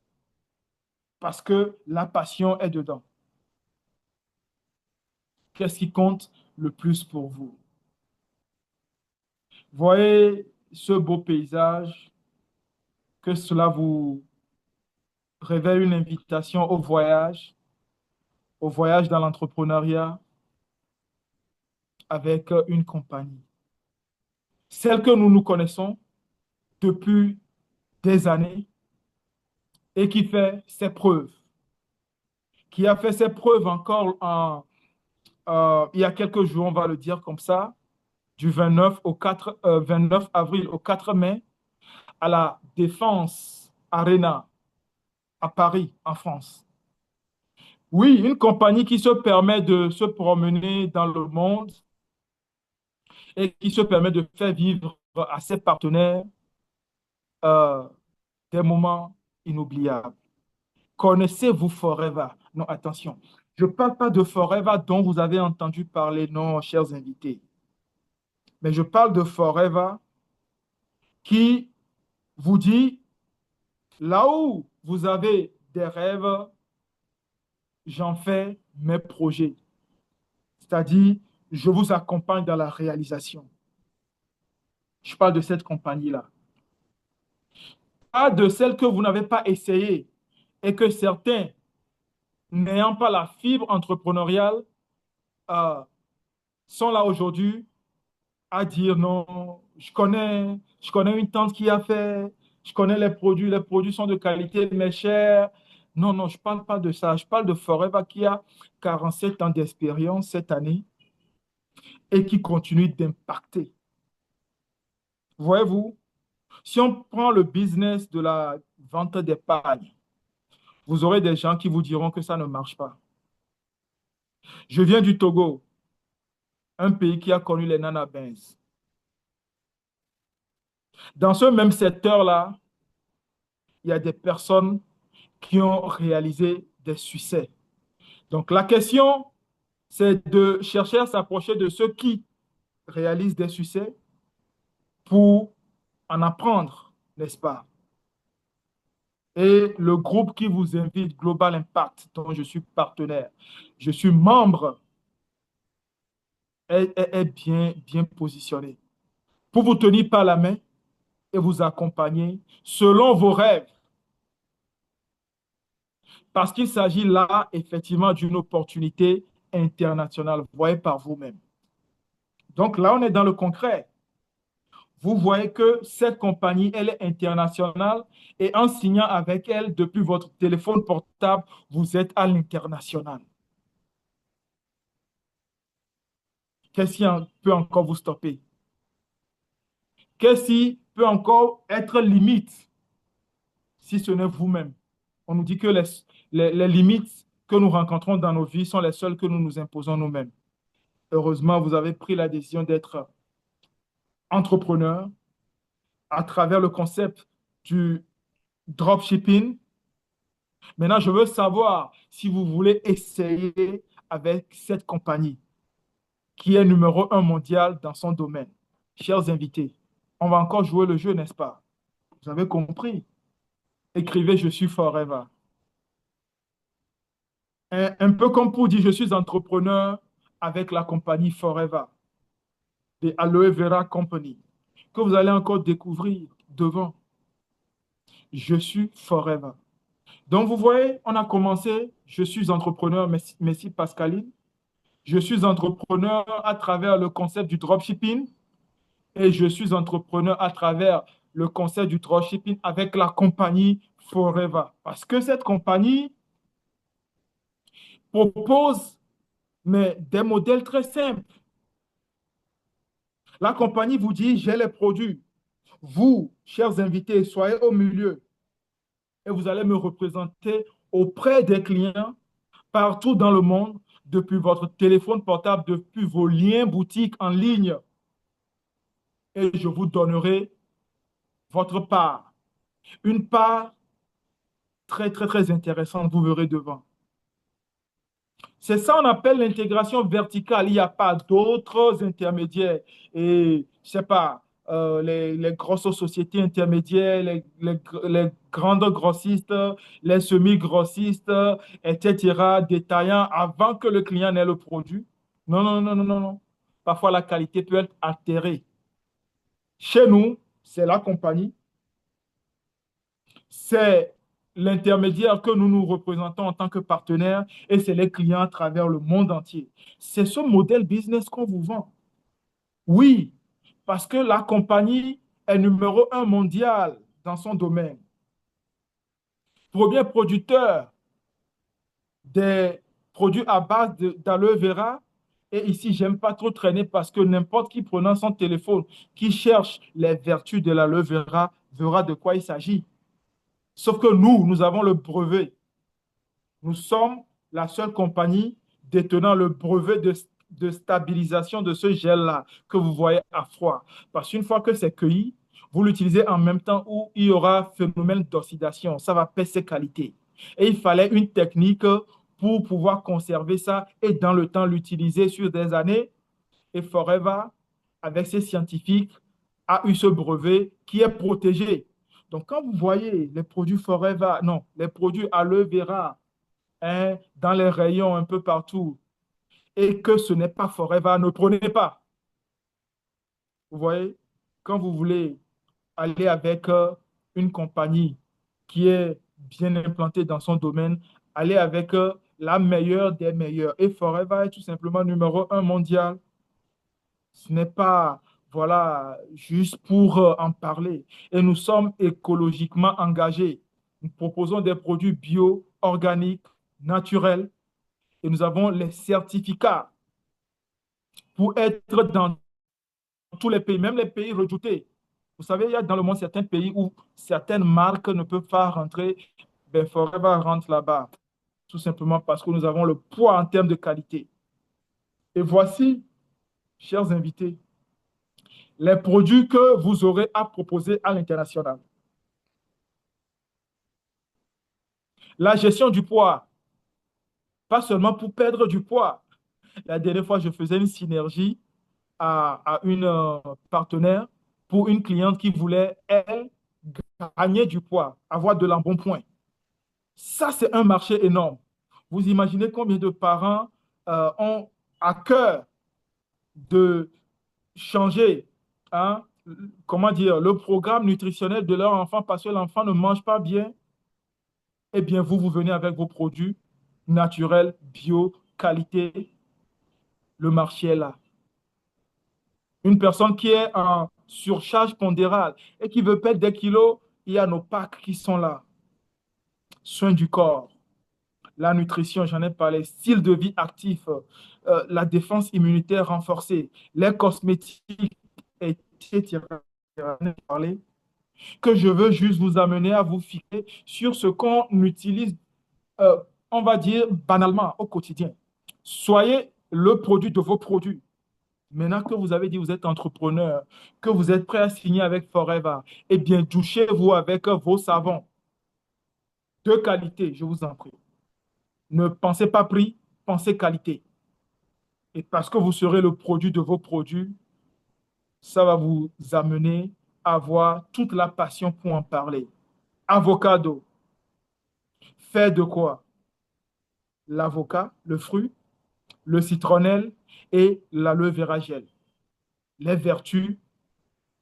parce que la passion est dedans. Qu'est-ce qui compte le plus pour vous? Voyez ce beau paysage, que cela vous révèle une invitation au voyage dans l'entrepreneuriat avec une compagnie. Celle que nous nous connaissons depuis des années et qui fait ses preuves, qui a fait ses preuves encore il y a quelques jours, on va le dire comme ça, du 29 au 29 avril au 4 mai, à la Défense Arena à Paris, en France. Oui, une compagnie qui se permet de se promener dans le monde et qui se permet de faire vivre à ses partenaires euh, des moments inoubliables. Connaissez-vous Forever? Non, attention. Je ne parle pas de Forever dont vous avez entendu parler, non, chers invités. Mais je parle de Forever qui vous dit, là où vous avez des rêves, j'en fais mes projets. C'est-à-dire, je vous accompagne dans la réalisation. Je parle de cette compagnie-là. Pas de celle que vous n'avez pas essayée et que certains, n'ayant pas la fibre entrepreneuriale, euh, sont là aujourd'hui à dire non, je connais une tante qui a fait, je connais les produits sont de qualité, mais chers. Non, non, je ne parle pas de ça. Je parle de Forever qui a 47 ans d'expérience cette année et qui continue d'impacter. Voyez-vous, si on prend le business de la vente d'épargne, vous aurez des gens qui vous diront que ça ne marche pas. Je viens du Togo, un pays qui a connu les nanabins. Dans ce même secteur-là, il y a des personnes qui ont réalisé des succès. Donc la question, c'est de chercher à s'approcher de ceux qui réalisent des succès pour en apprendre, n'est-ce pas? Et le groupe qui vous invite, Global Impact, dont je suis partenaire, je suis membre, est bien, bien positionné pour vous tenir par la main et vous accompagner selon vos rêves. Parce qu'il s'agit là, effectivement, d'une opportunité internationale. Vous voyez par vous-même. Donc là, on est dans le concret. Vous voyez que cette compagnie, elle est internationale et en signant avec elle depuis votre téléphone portable, vous êtes à l'international. Qu'est-ce qui peut encore vous stopper? Qu'est-ce qui peut encore être limite si ce n'est vous-même? On nous dit que les limites que nous rencontrons dans nos vies sont les seules que nous nous imposons nous-mêmes. Heureusement, vous avez pris la décision d'être entrepreneur à travers le concept du dropshipping. Maintenant, je veux savoir si vous voulez essayer avec cette compagnie qui est numéro un mondial dans son domaine. Chers invités, on va encore jouer le jeu, n'est-ce pas? Vous avez compris. Écrivez Je suis forever. Un peu comme pour dire Je suis entrepreneur avec la compagnie Forever, de Aloe Vera Company, que vous allez encore découvrir devant. Je suis forever. Donc, vous voyez, on a commencé, je suis entrepreneur, merci Pascaline. Je suis entrepreneur à travers le concept du dropshipping et je suis entrepreneur à travers le concept du dropshipping avec la compagnie Forever. Parce que cette compagnie propose des modèles très simples. La compagnie vous dit, j'ai les produits. Vous, chers invités, soyez au milieu et vous allez me représenter auprès des clients partout dans le monde depuis votre téléphone portable, depuis vos liens boutiques en ligne, et je vous donnerai votre part. Une part très, très, très intéressante, vous verrez devant. C'est ça qu'on appelle l'intégration verticale. Il n'y a pas d'autres intermédiaires. Et, je sais pas, les grosses sociétés intermédiaires, les grandes grossistes, les semi-grossistes, etc., détaillants, avant que le client n'ait le produit. Non, non, non, non, non, non. Parfois, la qualité peut être altérée. Chez nous, c'est la compagnie, c'est l'intermédiaire que nous nous représentons en tant que partenaire et c'est les clients à travers le monde entier. C'est ce modèle business qu'on vous vend. Oui, parce que la compagnie est numéro un mondial dans son domaine. Premier producteur des produits à base d'aloe vera. Et ici, j'aime pas trop traîner parce que n'importe qui prenant son téléphone, qui cherche les vertus de l'aloe vera, verra de quoi il s'agit. Sauf que nous avons le brevet. Nous sommes la seule compagnie détenant le brevet de stabilisation de ce gel-là que vous voyez à froid. Parce qu'une fois que c'est cueilli, vous l'utilisez en même temps où il y aura phénomène d'oxydation. Ça va perdre ses qualités. Et il fallait une technique pour pouvoir conserver ça et dans le temps l'utiliser sur des années. Et Forever, avec ses scientifiques, a eu ce brevet qui est protégé. Donc, quand vous voyez les produits Forever, non, les produits aloe vera, hein, dans les rayons un peu partout et que ce n'est pas forever, ne prenez pas. Vous voyez, quand vous voulez aller avec une compagnie qui est bien implantée dans son domaine, allez avec la meilleure des meilleures. Et Forever est tout simplement numéro un mondial. Ce n'est pas, voilà, juste pour en parler. Et nous sommes écologiquement engagés. Nous proposons des produits bio, organiques, naturels et nous avons les certificats pour être dans tous les pays, même les pays redoutés. Vous savez, il y a dans le monde certains pays où certaines marques ne peuvent pas rentrer. Ben, Forever rentre là-bas, tout simplement parce que nous avons le poids en termes de qualité. Et voici, chers invités, les produits que vous aurez à proposer à l'international. La gestion du poids, pas seulement pour perdre du poids. La dernière fois, je faisais une synergie à une partenaire pour une cliente qui voulait, elle, gagner du poids, avoir de l'embonpoint. Ça, c'est un marché énorme. Vous imaginez combien de parents ont à cœur de changer, hein, comment dire, le programme nutritionnel de leur enfant parce que l'enfant ne mange pas bien. Eh bien, vous venez avec vos produits naturels, bio, qualité. Le marché est là. Une personne qui est en surcharge pondérale et qui veut perdre des kilos, il y a nos packs qui sont là. Soins du corps, la nutrition, j'en ai parlé, style de vie actif, la défense immunitaire renforcée, les cosmétiques, etc. J'en ai parlé. Que je veux juste vous amener à vous fixer sur ce qu'on utilise, euh, on va dire, banalement au quotidien. Soyez le produit de vos produits. Maintenant que vous avez dit que vous êtes entrepreneur, que vous êtes prêt à signer avec Forever, eh bien, douchez-vous avec vos savons de qualité, je vous en prie. Ne pensez pas prix, pensez qualité. Et parce que vous serez le produit de vos produits, ça va vous amener à avoir toute la passion pour en parler. Avocado, fait de quoi? L'avocat, le fruit, le citronnelle et l'aloe vera gel. Les vertus,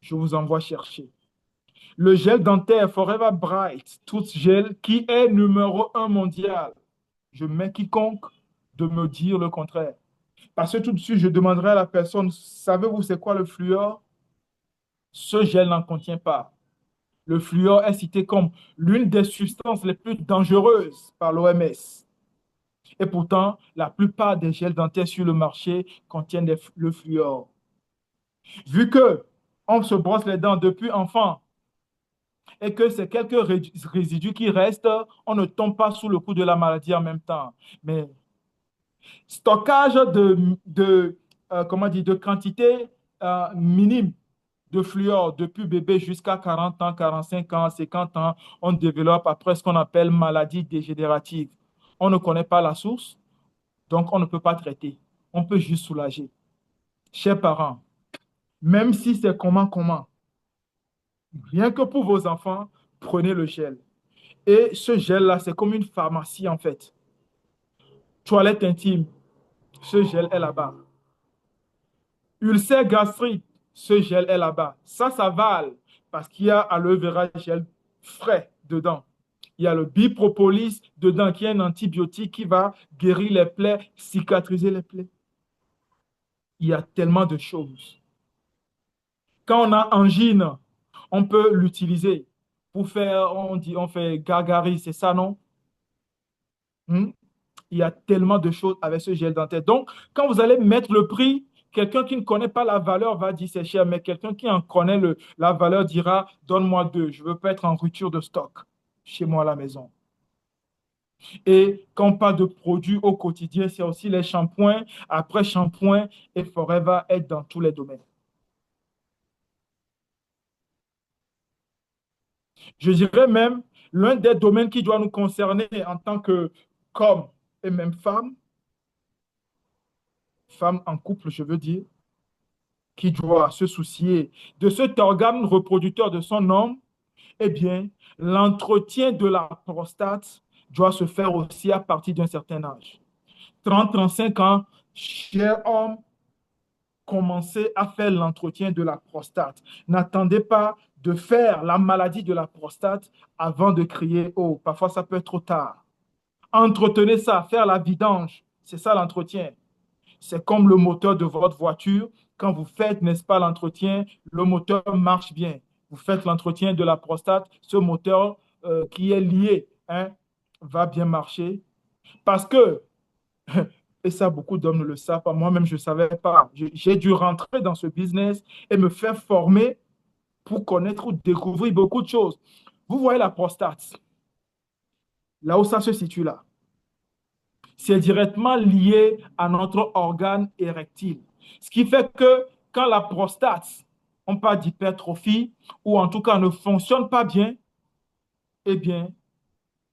je vous envoie chercher. Le gel dentaire Forever Bright Tooth Gel qui est numéro un mondial. Je mets quiconque de me dire le contraire. Parce que tout de suite, je demanderai à la personne, savez-vous c'est quoi le fluor? Ce gel n'en contient pas. Le fluor est cité comme l'une des substances les plus dangereuses par l'OMS. Et pourtant, la plupart des gels dentaires sur le marché contiennent le fluor. Vu que on se brosse les dents depuis enfant, et que c'est quelques résidus qui restent, on ne tombe pas sous le coup de la maladie en même temps. Mais Stockage comment dire, de quantité minime de fluor depuis bébé jusqu'à 40 ans, 45 ans, 50 ans, on développe après ce qu'on appelle maladie dégénérative. On ne connaît pas la source, donc on ne peut pas traiter. On peut juste soulager. Chers parents, même si c'est comment, rien que pour vos enfants, prenez le gel. Et ce gel-là, c'est comme une pharmacie en fait. Toilette intime, ce gel est là-bas. Ulcère gastrique, ce gel est là-bas. Ça s'avale parce qu'il y a aloe vera gel frais dedans. Il y a le bipropolis dedans qui est un antibiotique qui va guérir les plaies, cicatriser les plaies. Il y a tellement de choses. Quand on a angine, on peut l'utiliser pour faire, on dit, on fait gargarise, c'est ça, non? Hmm? Il y a tellement de choses avec ce gel dentaire. Donc, quand vous allez mettre le prix, quelqu'un qui ne connaît pas la valeur va dire c'est cher, mais quelqu'un qui en connaît la valeur dira donne-moi deux, je ne veux pas être en rupture de stock chez moi à la maison. Et quand on parle de produits au quotidien, c'est aussi les shampoings, après shampoing et Forever être dans tous les domaines. Je dirais même l'un des domaines qui doit nous concerner en tant qu'hommes et même femmes en couple, je veux dire, qui doit se soucier de cet organe reproducteur de son homme, eh bien, l'entretien de la prostate doit se faire aussi à partir d'un certain âge. 30-35 ans, cher homme, commencez à faire l'entretien de la prostate. N'attendez pas de faire la maladie de la prostate avant de crier haut. Parfois, ça peut être trop tard. Entretenez ça, faire la vidange. C'est ça l'entretien. C'est comme le moteur de votre voiture. Quand vous faites, n'est-ce pas, l'entretien, le moteur marche bien. Vous faites l'entretien de la prostate, ce moteur qui est lié, hein, va bien marcher. Parce que, et ça, beaucoup d'hommes ne le savent pas, moi-même, je ne savais pas. J'ai dû rentrer dans ce business et me faire former pour connaître ou découvrir beaucoup de choses. Vous voyez la prostate, là où ça se situe là. C'est directement lié à notre organe érectile. Ce qui fait que quand la prostate, on parle d'hypertrophie, ou en tout cas ne fonctionne pas bien, eh bien,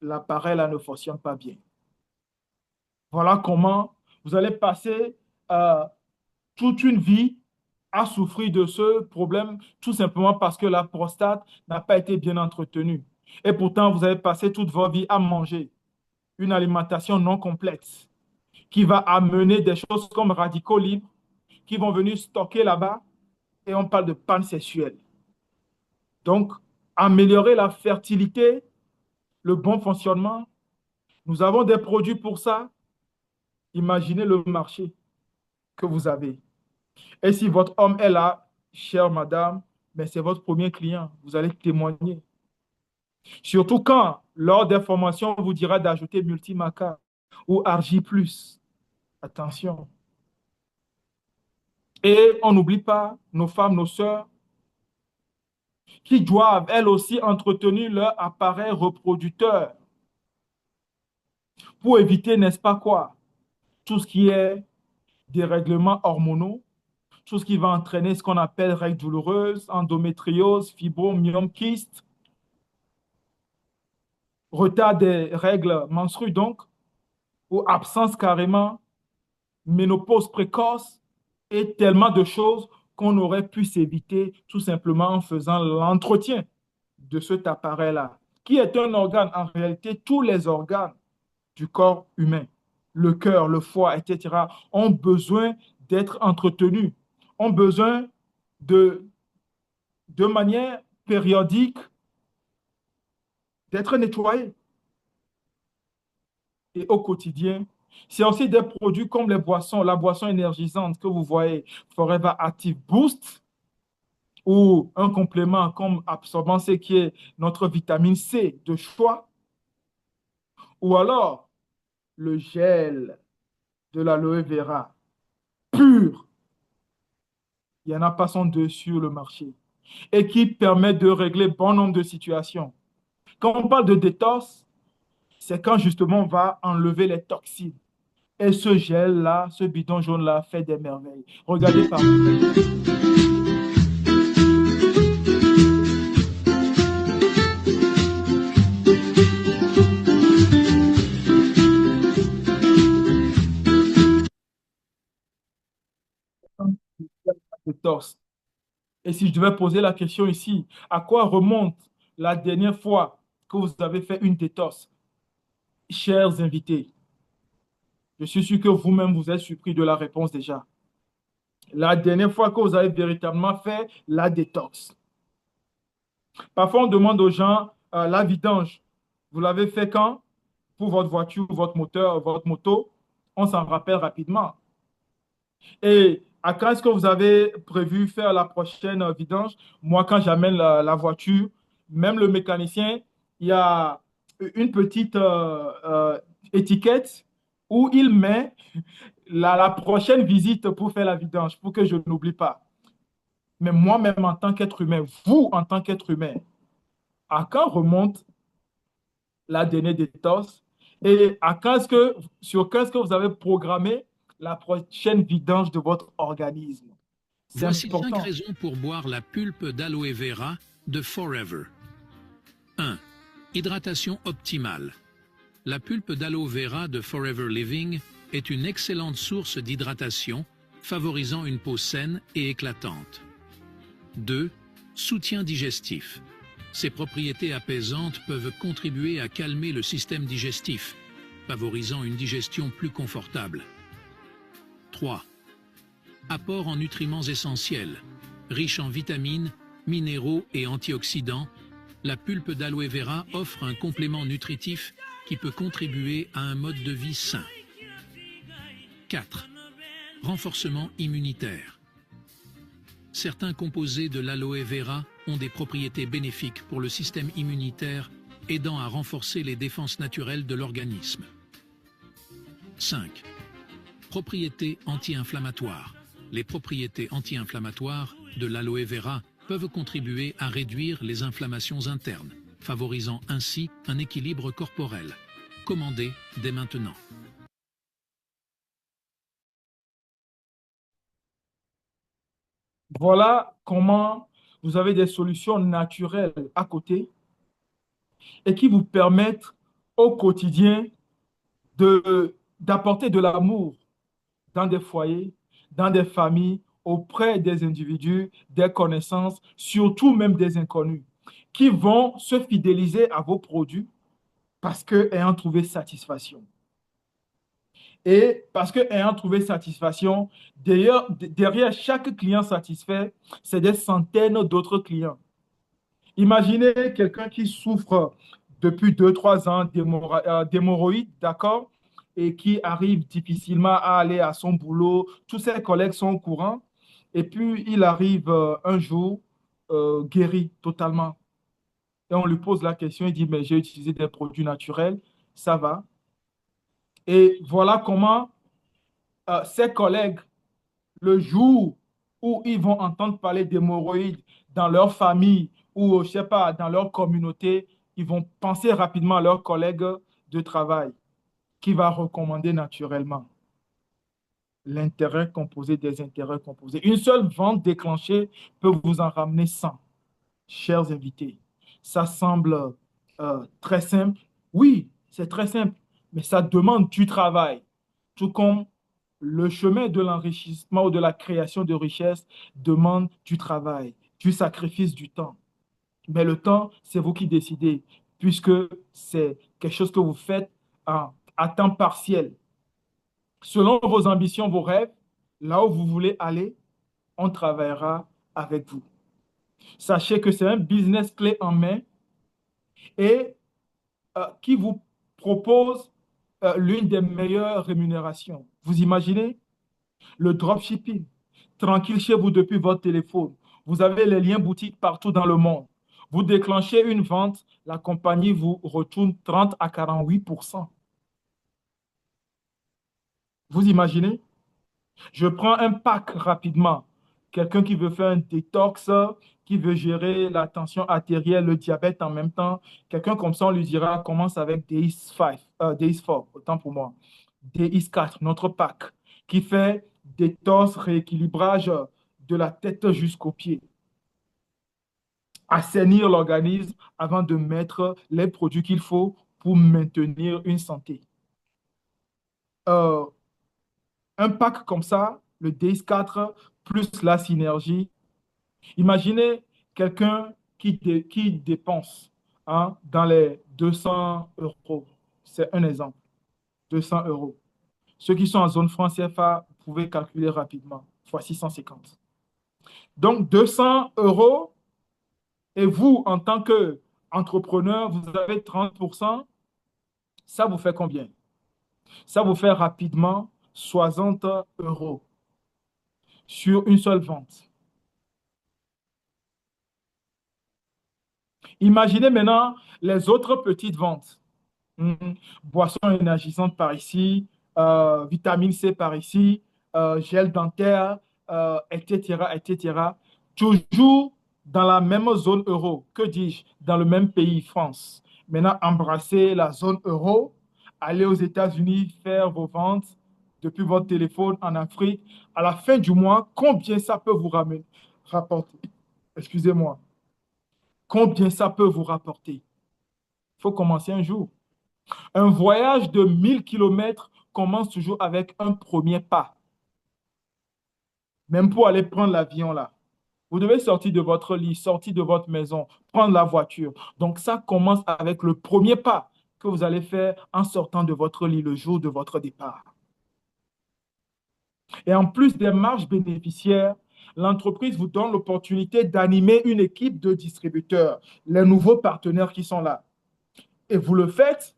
l'appareil là ne fonctionne pas bien. Voilà comment vous allez passer euh, toute une vie à souffrir de ce problème, tout simplement parce que la prostate n'a pas été bien entretenue. Et pourtant, vous avez passé toute votre vie à manger une alimentation non complète qui va amener des choses comme radicaux libres qui vont venir stocker là-bas et on parle de panne sexuelle. Donc, améliorer la fertilité, le bon fonctionnement, nous avons des produits pour ça. Imaginez le marché que vous avez. Et si votre homme est là, chère madame, mais c'est votre premier client, vous allez témoigner. Surtout quand, lors des formations, on vous dira d'ajouter Multimaca ou Argi+. Attention. Et on n'oublie pas nos femmes, nos sœurs, qui doivent, elles aussi, entretenir leur appareil reproducteur pour éviter, n'est-ce pas quoi, tout ce qui est dérèglements hormonaux, tout ce qui va entraîner ce qu'on appelle règles douloureuses, endométriose, fibromyome, kyste, retard des règles menstrues donc, ou absence carrément, ménopause précoce et tellement de choses qu'on aurait pu s'éviter tout simplement en faisant l'entretien de cet appareil-là, qui est un organe, en réalité, tous les organes du corps humain, le cœur, le foie, etc., ont besoin d'être entretenus, ont besoin de, de manière périodique d'être nettoyés. Et au quotidien, c'est aussi des produits comme les boissons, la boisson énergisante que vous voyez, Forever Active Boost, ou un complément comme Absorbant C qui est notre vitamine C de choix, ou alors le gel de l'aloe vera pur, il n'y en a pas son deux sur le marché, et qui permet de régler bon nombre de situations. Quand on parle de détox, c'est quand justement on va enlever les toxines Et ce gel-là, ce bidon jaune-là fait des merveilles. Regardez par vous-même. Détox. Et si je devais poser la question ici, à quoi remonte la dernière fois que vous avez fait une détox, chers invités? Je suis sûr que vous-même, vous êtes surpris de la réponse déjà. La dernière fois que vous avez véritablement fait la détox. Parfois, on demande aux gens la vidange. Vous l'avez fait quand? Pour votre voiture, votre moteur, votre moto. On s'en rappelle rapidement. Et à quand est-ce que vous avez prévu faire la prochaine vidange? Moi, quand j'amène la voiture, même le mécanicien, il y a une petite étiquette où il met la prochaine visite pour faire la vidange, pour que je n'oublie pas. Mais moi-même, en tant qu'être humain, vous, en tant qu'être humain, à quand remonte la dernière détox? Et sur quand est-ce que vous avez programmé la prochaine vidange de votre organisme? C'est Voici 5 important. raisons pour boire la pulpe d'aloe vera de Forever. 1. Hydratation optimale. La pulpe d'aloe vera de Forever Living est une excellente source d'hydratation, favorisant une peau saine et éclatante. 2. Soutien digestif. Ses propriétés apaisantes peuvent contribuer à calmer le système digestif, favorisant une digestion plus confortable. 3. Apport en nutriments essentiels. Riche en vitamines, minéraux et antioxydants, la pulpe d'aloe vera offre un complément nutritif qui peut contribuer à un mode de vie sain. 4. Renforcement immunitaire. Certains composés de l'aloe vera ont des propriétés bénéfiques pour le système immunitaire, aidant à renforcer les défenses naturelles de l'organisme. 5. Propriétés anti-inflammatoires. Les propriétés anti-inflammatoires de l'aloe vera peuvent contribuer à réduire les inflammations internes, favorisant ainsi un équilibre corporel. Commandez dès maintenant. Voilà comment vous avez des solutions naturelles à côté et qui vous permettent au quotidien d'apporter de l'amour dans des foyers, dans des familles, auprès des individus, des connaissances, surtout même des inconnus, qui vont se fidéliser à vos produits parce qu'ayant trouvé satisfaction. Et parce qu'ayant trouvé satisfaction, derrière chaque client satisfait, c'est des centaines d'autres clients. Imaginez quelqu'un qui souffre depuis 2, 3 ans d'hémorroïdes, d'accord, et qui arrive difficilement à aller à son boulot. Tous ses collègues sont au courant. Et puis, il arrive un jour guéri totalement. Et on lui pose la question, il dit, mais j'ai utilisé des produits naturels, ça va. Et voilà comment ses collègues, le jour où ils vont entendre parler d'hémorroïdes dans leur famille ou, je sais pas, dans leur communauté, ils vont penser rapidement à leur collègue de travail qui va recommander naturellement l'intérêt composé des intérêts composés. Une seule vente déclenchée peut vous en ramener 100, chers invités. Ça semble très simple. Oui, c'est très simple, mais ça demande du travail. Tout comme le chemin de l'enrichissement ou de la création de richesse demande du travail, du sacrifice du temps. Mais le temps, c'est vous qui décidez, puisque c'est quelque chose que vous faites à temps partiel. Selon vos ambitions, vos rêves, là où vous voulez aller, on travaillera avec vous. Sachez que c'est un business clé en main et qui vous propose l'une des meilleures rémunérations. Vous imaginez le dropshipping, tranquille chez vous depuis votre téléphone. Vous avez les liens boutiques partout dans le monde. Vous déclenchez une vente, la compagnie vous retourne 30 à 48%. Vous imaginez? Je prends un pack rapidement. Quelqu'un qui veut faire un détox, qui veut gérer la tension artérielle, le diabète en même temps. Quelqu'un comme ça, on lui dira, commence avec DX5, DX4, autant pour moi. DX4, notre pack, qui fait des torses, rééquilibrage de la tête jusqu'aux pieds, assainir l'organisme avant de mettre les produits qu'il faut pour maintenir une santé. Euh, un pack comme ça, le DX4 plus la synergie. Imaginez quelqu'un qui dépense dans les 200 euros. C'est un exemple. 200 euros. Ceux qui sont en zone franc CFA, vous pouvez calculer rapidement, fois 650. Donc, 200 euros, et vous, en tant qu'entrepreneur, vous avez 30%, ça vous fait combien? Ça vous fait rapidement 60 euros sur une seule vente. Imaginez maintenant les autres petites ventes. Boissons énergisantes par ici, vitamine C par ici, gel dentaire, etc., etc. Toujours dans la même zone euro. Que dis-je? Dans le même pays, France. Maintenant, embrasser la zone euro, aller aux États-Unis, faire vos ventes depuis votre téléphone en Afrique. À la fin du mois, combien ça peut vous ramener, rapporter? Excusez-moi. Combien ça peut vous rapporter? Il faut commencer un jour. Un voyage de 1000 kilomètres commence toujours avec un premier pas. Même pour aller prendre l'avion là. Vous devez sortir de votre lit, sortir de votre maison, prendre la voiture. Donc ça commence avec le premier pas que vous allez faire en sortant de votre lit le jour de votre départ. Et en plus des marges bénéficiaires, l'entreprise vous donne l'opportunité d'animer une équipe de distributeurs, les nouveaux partenaires qui sont là. Et vous le faites,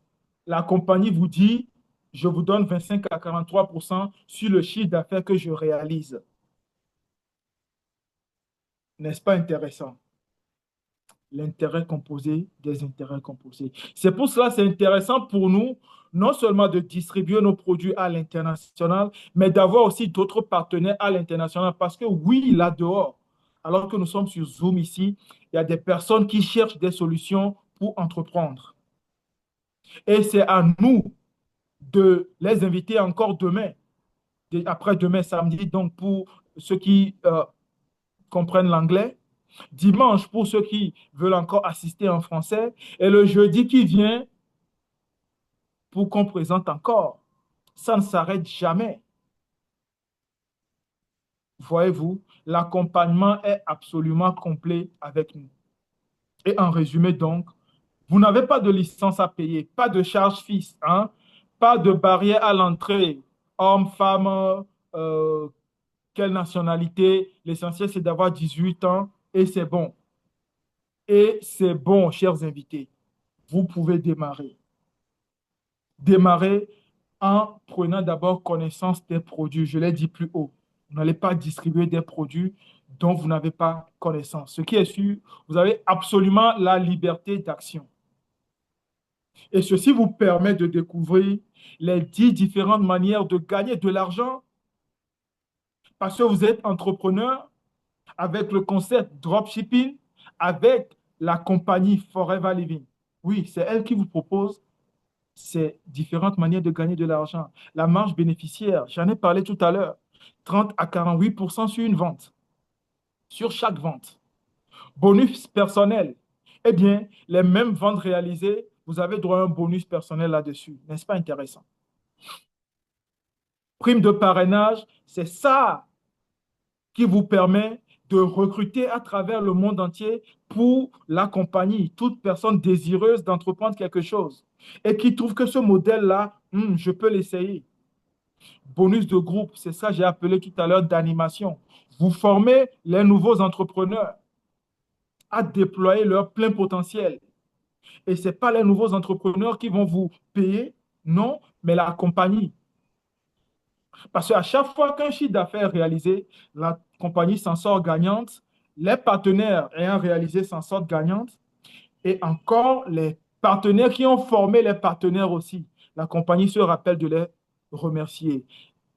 la compagnie vous dit, je vous donne 25 à 43% sur le chiffre d'affaires que je réalise. N'est-ce pas intéressant? L'intérêt composé des intérêts composés. C'est pour cela que c'est intéressant pour nous, non seulement de distribuer nos produits à l'international, mais d'avoir aussi d'autres partenaires à l'international. Parce que oui, là dehors, alors que nous sommes sur Zoom ici, il y a des personnes qui cherchent des solutions pour entreprendre. Et c'est à nous de les inviter encore demain, après-demain, samedi, donc pour ceux qui comprennent l'anglais, dimanche pour ceux qui veulent encore assister en français, et le jeudi qui vient pour qu'on présente encore. Ça ne s'arrête jamais. Voyez-vous, l'accompagnement est absolument complet avec nous. Et en résumé donc, vous n'avez pas de licence à payer, pas de charge fixe, hein, pas de barrière à l'entrée, homme, femme, euh, quelle nationalité. L'essentiel, c'est d'avoir 18 ans et c'est bon. Et c'est bon, chers invités. Vous pouvez démarrer. Démarrer en prenant d'abord connaissance des produits. Je l'ai dit plus haut. Vous n'allez pas distribuer des produits dont vous n'avez pas connaissance. Ce qui est sûr, vous avez absolument la liberté d'action. Et ceci vous permet de découvrir les 10 différentes manières de gagner de l'argent parce que vous êtes entrepreneur avec le concept dropshipping, avec la compagnie Forever Living. Oui, c'est elle qui vous propose ces différentes manières de gagner de l'argent. La marge bénéficiaire, j'en ai parlé tout à l'heure, 30 à 48% sur une vente, sur chaque vente. Bonus personnel, eh bien, les mêmes ventes réalisées, vous avez droit à un bonus personnel là-dessus. N'est-ce pas intéressant? Prime de parrainage, c'est ça qui vous permet de recruter à travers le monde entier pour la compagnie, toute personne désireuse d'entreprendre quelque chose et qui trouve que ce modèle-là, je peux l'essayer. Bonus de groupe, c'est ça que j'ai appelé tout à l'heure d'animation. Vous formez les nouveaux entrepreneurs à déployer leur plein potentiel. Et ce n'est pas les nouveaux entrepreneurs qui vont vous payer, non, mais la compagnie. Parce qu'à chaque fois qu'un chiffre d'affaires est réalisé, la compagnie s'en sort gagnante, les partenaires ayant réalisé s'en sortent gagnantes, et encore les partenaires qui ont formé les partenaires aussi. La compagnie se rappelle de les remercier.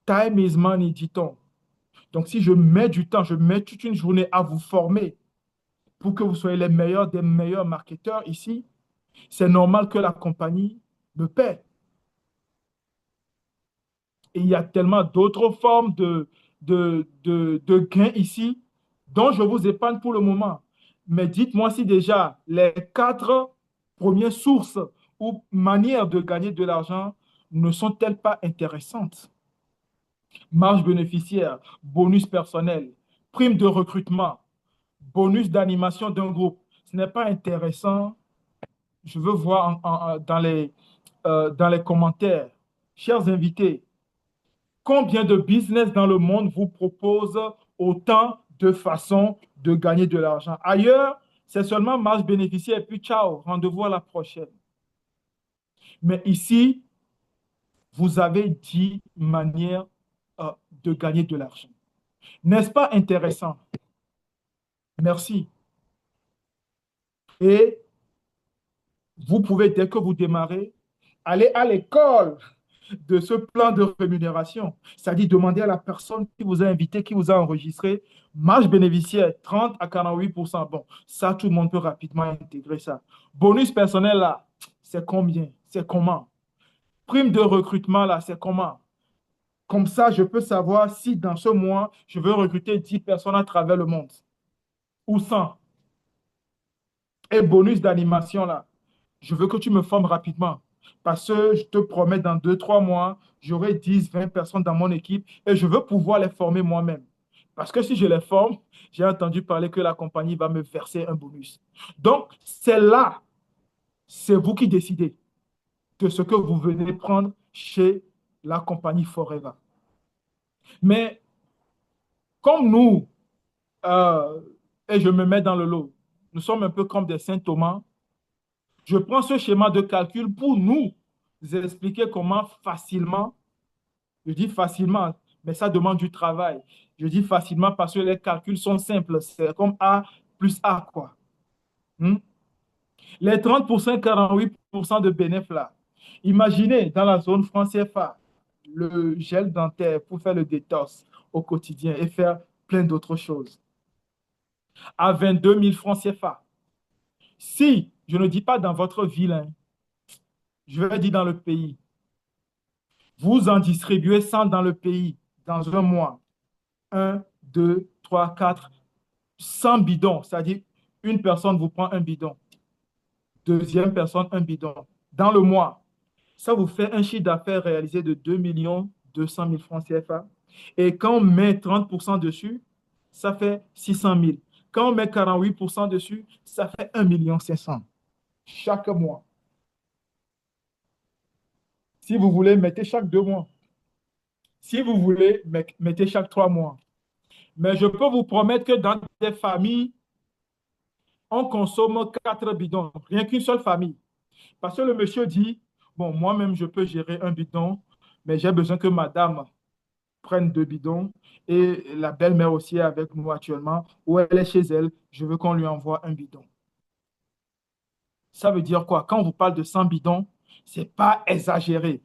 Time is money, dit-on. Donc, si je mets du temps, je mets toute une journée à vous former pour que vous soyez les meilleurs des meilleurs marketeurs ici, c'est normal que la compagnie me paie. Et il y a tellement d'autres formes de gains ici dont je vous épargne pour le moment. Mais dites-moi si déjà les quatre premières sources ou manières de gagner de l'argent ne sont-elles pas intéressantes? Marge bénéficiaire, bonus personnel, prime de recrutement, bonus d'animation d'un groupe. Ce n'est pas intéressant. Je veux voir dans les commentaires. Chers invités, combien de business dans le monde vous proposent autant de façons de gagner de l'argent? Ailleurs, c'est seulement marge bénéficiaire et puis ciao, rendez-vous à la prochaine. Mais ici, vous avez 10 manières de gagner de l'argent. N'est-ce pas intéressant? Merci. Et vous pouvez, dès que vous démarrez, aller à l'école de ce plan de rémunération. C'est-à-dire demander à la personne qui vous a invité, qui vous a enregistré, marge bénéficiaire 30 à 48%. Bon, ça, tout le monde peut rapidement intégrer ça. Bonus personnel, là, c'est combien? C'est comment? Prime de recrutement, là, c'est comment? Comme ça, je peux savoir si dans ce mois, je veux recruter 10 personnes à travers le monde ou 100. Et bonus d'animation, là, je veux que tu me formes rapidement. Parce que je te promets, dans 2, 3 mois, j'aurai 10, 20 personnes dans mon équipe et je veux pouvoir les former moi-même. Parce que si je les forme, j'ai entendu parler que la compagnie va me verser un bonus. Donc, c'est là, c'est vous qui décidez de ce que vous venez prendre chez la compagnie Forever. Mais comme nous, euh, et je me mets dans le lot, nous sommes un peu comme des saint Thomas. Je prends ce schéma de calcul pour nous expliquer comment facilement, je dis facilement, mais ça demande du travail. Je dis facilement parce que les calculs sont simples. C'est comme A plus A, quoi. Hmm? Les 30%, 48% de bénéfices là. Imaginez dans la zone franc CFA, le gel dentaire pour faire le détox au quotidien et faire plein d'autres choses. À 22 000 francs CFA. Si, je ne dis pas dans votre ville, hein, je vais dire dans le pays, vous en distribuez 100 dans le pays dans un mois. Un, 2, 3, 4, 100 bidons. C'est-à-dire, une personne vous prend un bidon. Deuxième personne, un bidon. Dans le mois, ça vous fait un chiffre d'affaires réalisé de 2 200 000 francs CFA. Et quand on met 30% dessus, ça fait 600 000. Quand on met 48% dessus, ça fait 1 500 000 chaque mois. Si vous voulez, mettez chaque 2 mois. Si vous voulez, mettez chaque 3 mois. Mais je peux vous promettre que dans des familles, on consomme 4 bidons, rien qu'une seule famille. Parce que le monsieur dit, bon, moi-même, je peux gérer un bidon, mais j'ai besoin que madame prenne 2 bidons et la belle-mère aussi est avec nous actuellement, ou elle est chez elle, je veux qu'on lui envoie un bidon. Ça veut dire quoi? Quand on vous parle de 100 bidons, ce n'est pas exagéré.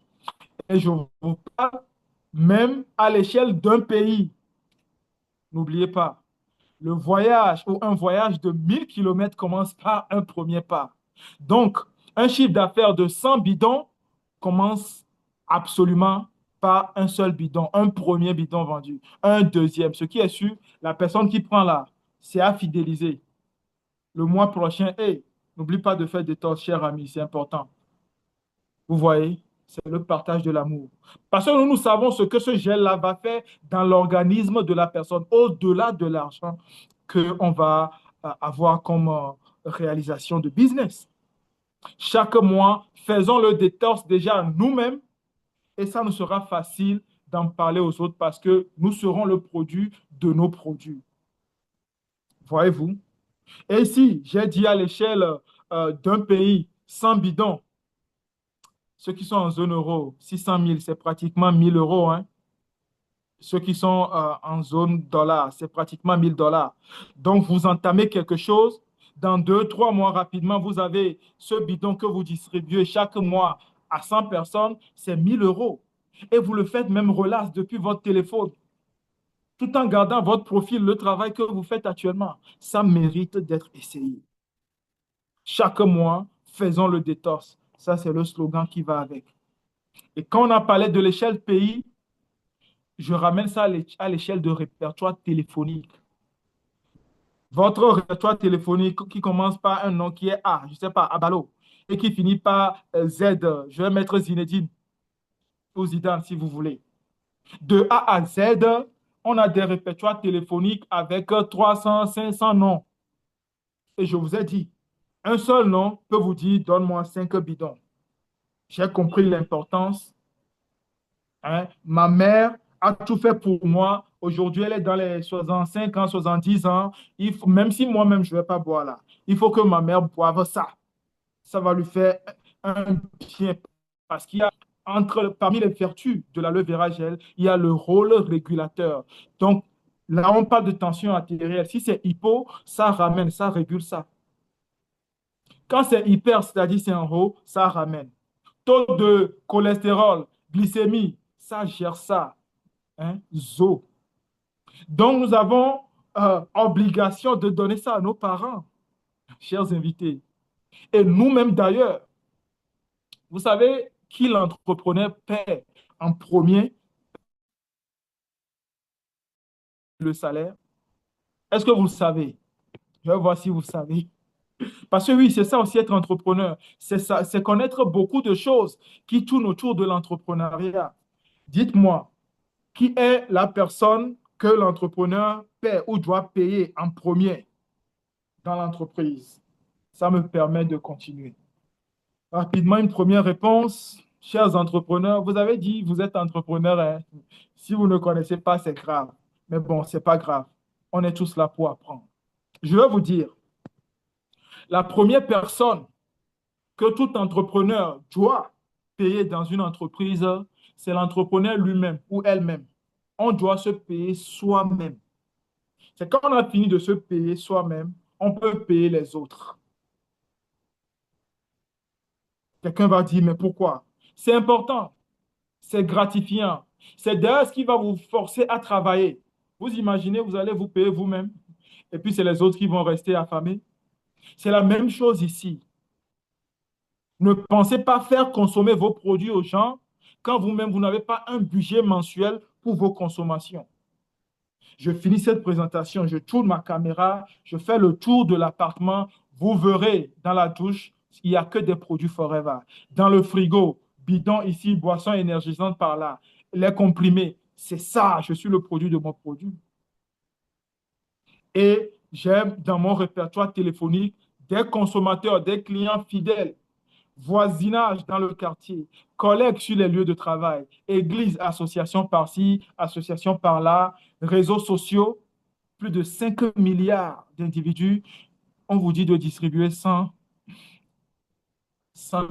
Et je vous parle même à l'échelle d'un pays. N'oubliez pas, le voyage ou un voyage de 1 000 km commence par un premier pas. Donc, un chiffre d'affaires de 100 bidons commence absolument par un seul bidon, un premier bidon vendu, un deuxième. Ce qui est sûr, la personne qui prend là, c'est à fidéliser. Le mois prochain, hey, n'oublie pas de faire des torts, cher ami, c'est important. Vous voyez, c'est le partage de l'amour. Parce que nous savons ce que ce gel-là va faire dans l'organisme de la personne, au-delà de l'argent qu'on va avoir comme réalisation de business. Chaque mois, faisons le détox déjà nous-mêmes et ça nous sera facile d'en parler aux autres parce que nous serons le produit de nos produits. Voyez-vous? Et ici, j'ai dit à l'échelle d'un pays 100 bidons, ceux qui sont en zone euro, 600 000, c'est pratiquement 1 000 euros. Hein. Ceux qui sont en zone dollar, c'est pratiquement 1 000 dollars. Donc, vous entamez quelque chose. Dans 2, 3 mois, rapidement, vous avez ce bidon que vous distribuez chaque mois à 100 personnes, c'est 1 000 euros. Et vous le faites même relax depuis votre téléphone, tout en gardant votre profil, le travail que vous faites actuellement. Ça mérite d'être essayé. Chaque mois, faisons le détox. Ça, c'est le slogan qui va avec. Et quand on a parlé de l'échelle pays, je ramène ça à l'échelle de répertoire téléphonique. Votre répertoire téléphonique qui commence par un nom qui est A, je ne sais pas, Abalo, et qui finit par Z, je vais mettre Zinedine ou Zidane si vous voulez. De A à Z, on a des répertoires téléphoniques avec 300, 500 noms. Et je vous ai dit, un seul nom peut vous dire, donne-moi 5 bidons. J'ai compris l'importance. Hein. Ma mère a tout fait pour moi. Aujourd'hui, elle est dans les 65 ans, 70 ans. Même si moi-même, je ne vais pas boire là, il faut que ma mère boive ça. Ça va lui faire un bien. Parce qu'il y a parmi les vertus de l'aloe vera gel, il y a le rôle régulateur. Donc, là, on parle de tension artérielle. Si c'est hypo, ça ramène, ça régule ça. Quand c'est hyper, c'est-à-dire c'est en haut, ça ramène. Taux de cholestérol, glycémie, ça gère ça. Hein, zo. Donc, nous avons obligation de donner ça à nos parents, chers invités. Et nous-mêmes d'ailleurs. Vous savez qui l'entrepreneur paie en premier le salaire? Est-ce que vous le savez? Je vais voir si vous le savez. Parce que oui, c'est ça aussi être entrepreneur. C'est ça, c'est connaître beaucoup de choses qui tournent autour de l'entrepreneuriat. Dites-moi, qui est la personne que l'entrepreneur paie ou doit payer en premier dans l'entreprise? Ça me permet de continuer. Rapidement, une première réponse. Chers entrepreneurs, vous avez dit, vous êtes entrepreneur. Hein. Si vous ne connaissez pas, c'est grave. Mais bon, c'est pas grave. On est tous là pour apprendre. Je vais vous dire, la première personne que tout entrepreneur doit payer dans une entreprise, c'est l'entrepreneur lui-même ou elle-même. On doit se payer soi-même. C'est quand on a fini de se payer soi-même, on peut payer les autres. Quelqu'un va dire, mais pourquoi? C'est important, c'est gratifiant. C'est d'ailleurs ce qui va vous forcer à travailler. Vous imaginez, vous allez vous payer vous-même, et puis c'est les autres qui vont rester affamés. C'est la même chose ici. Ne pensez pas faire consommer vos produits aux gens quand vous-même, vous n'avez pas un budget mensuel pour vos consommations. Je finis cette présentation, je tourne ma caméra, je fais le tour de l'appartement. Vous verrez dans la douche, il n'y a que des produits Forever. Dans le frigo, bidon ici, boisson énergisante par là, les comprimés. C'est ça, je suis le produit de mon produit. Et j'ai dans mon répertoire téléphonique des consommateurs, des clients fidèles, voisinage dans le quartier, collègues sur les lieux de travail, église, association par-ci, association par-là, réseaux sociaux, plus de 5 milliards d'individus. On vous dit de distribuer 100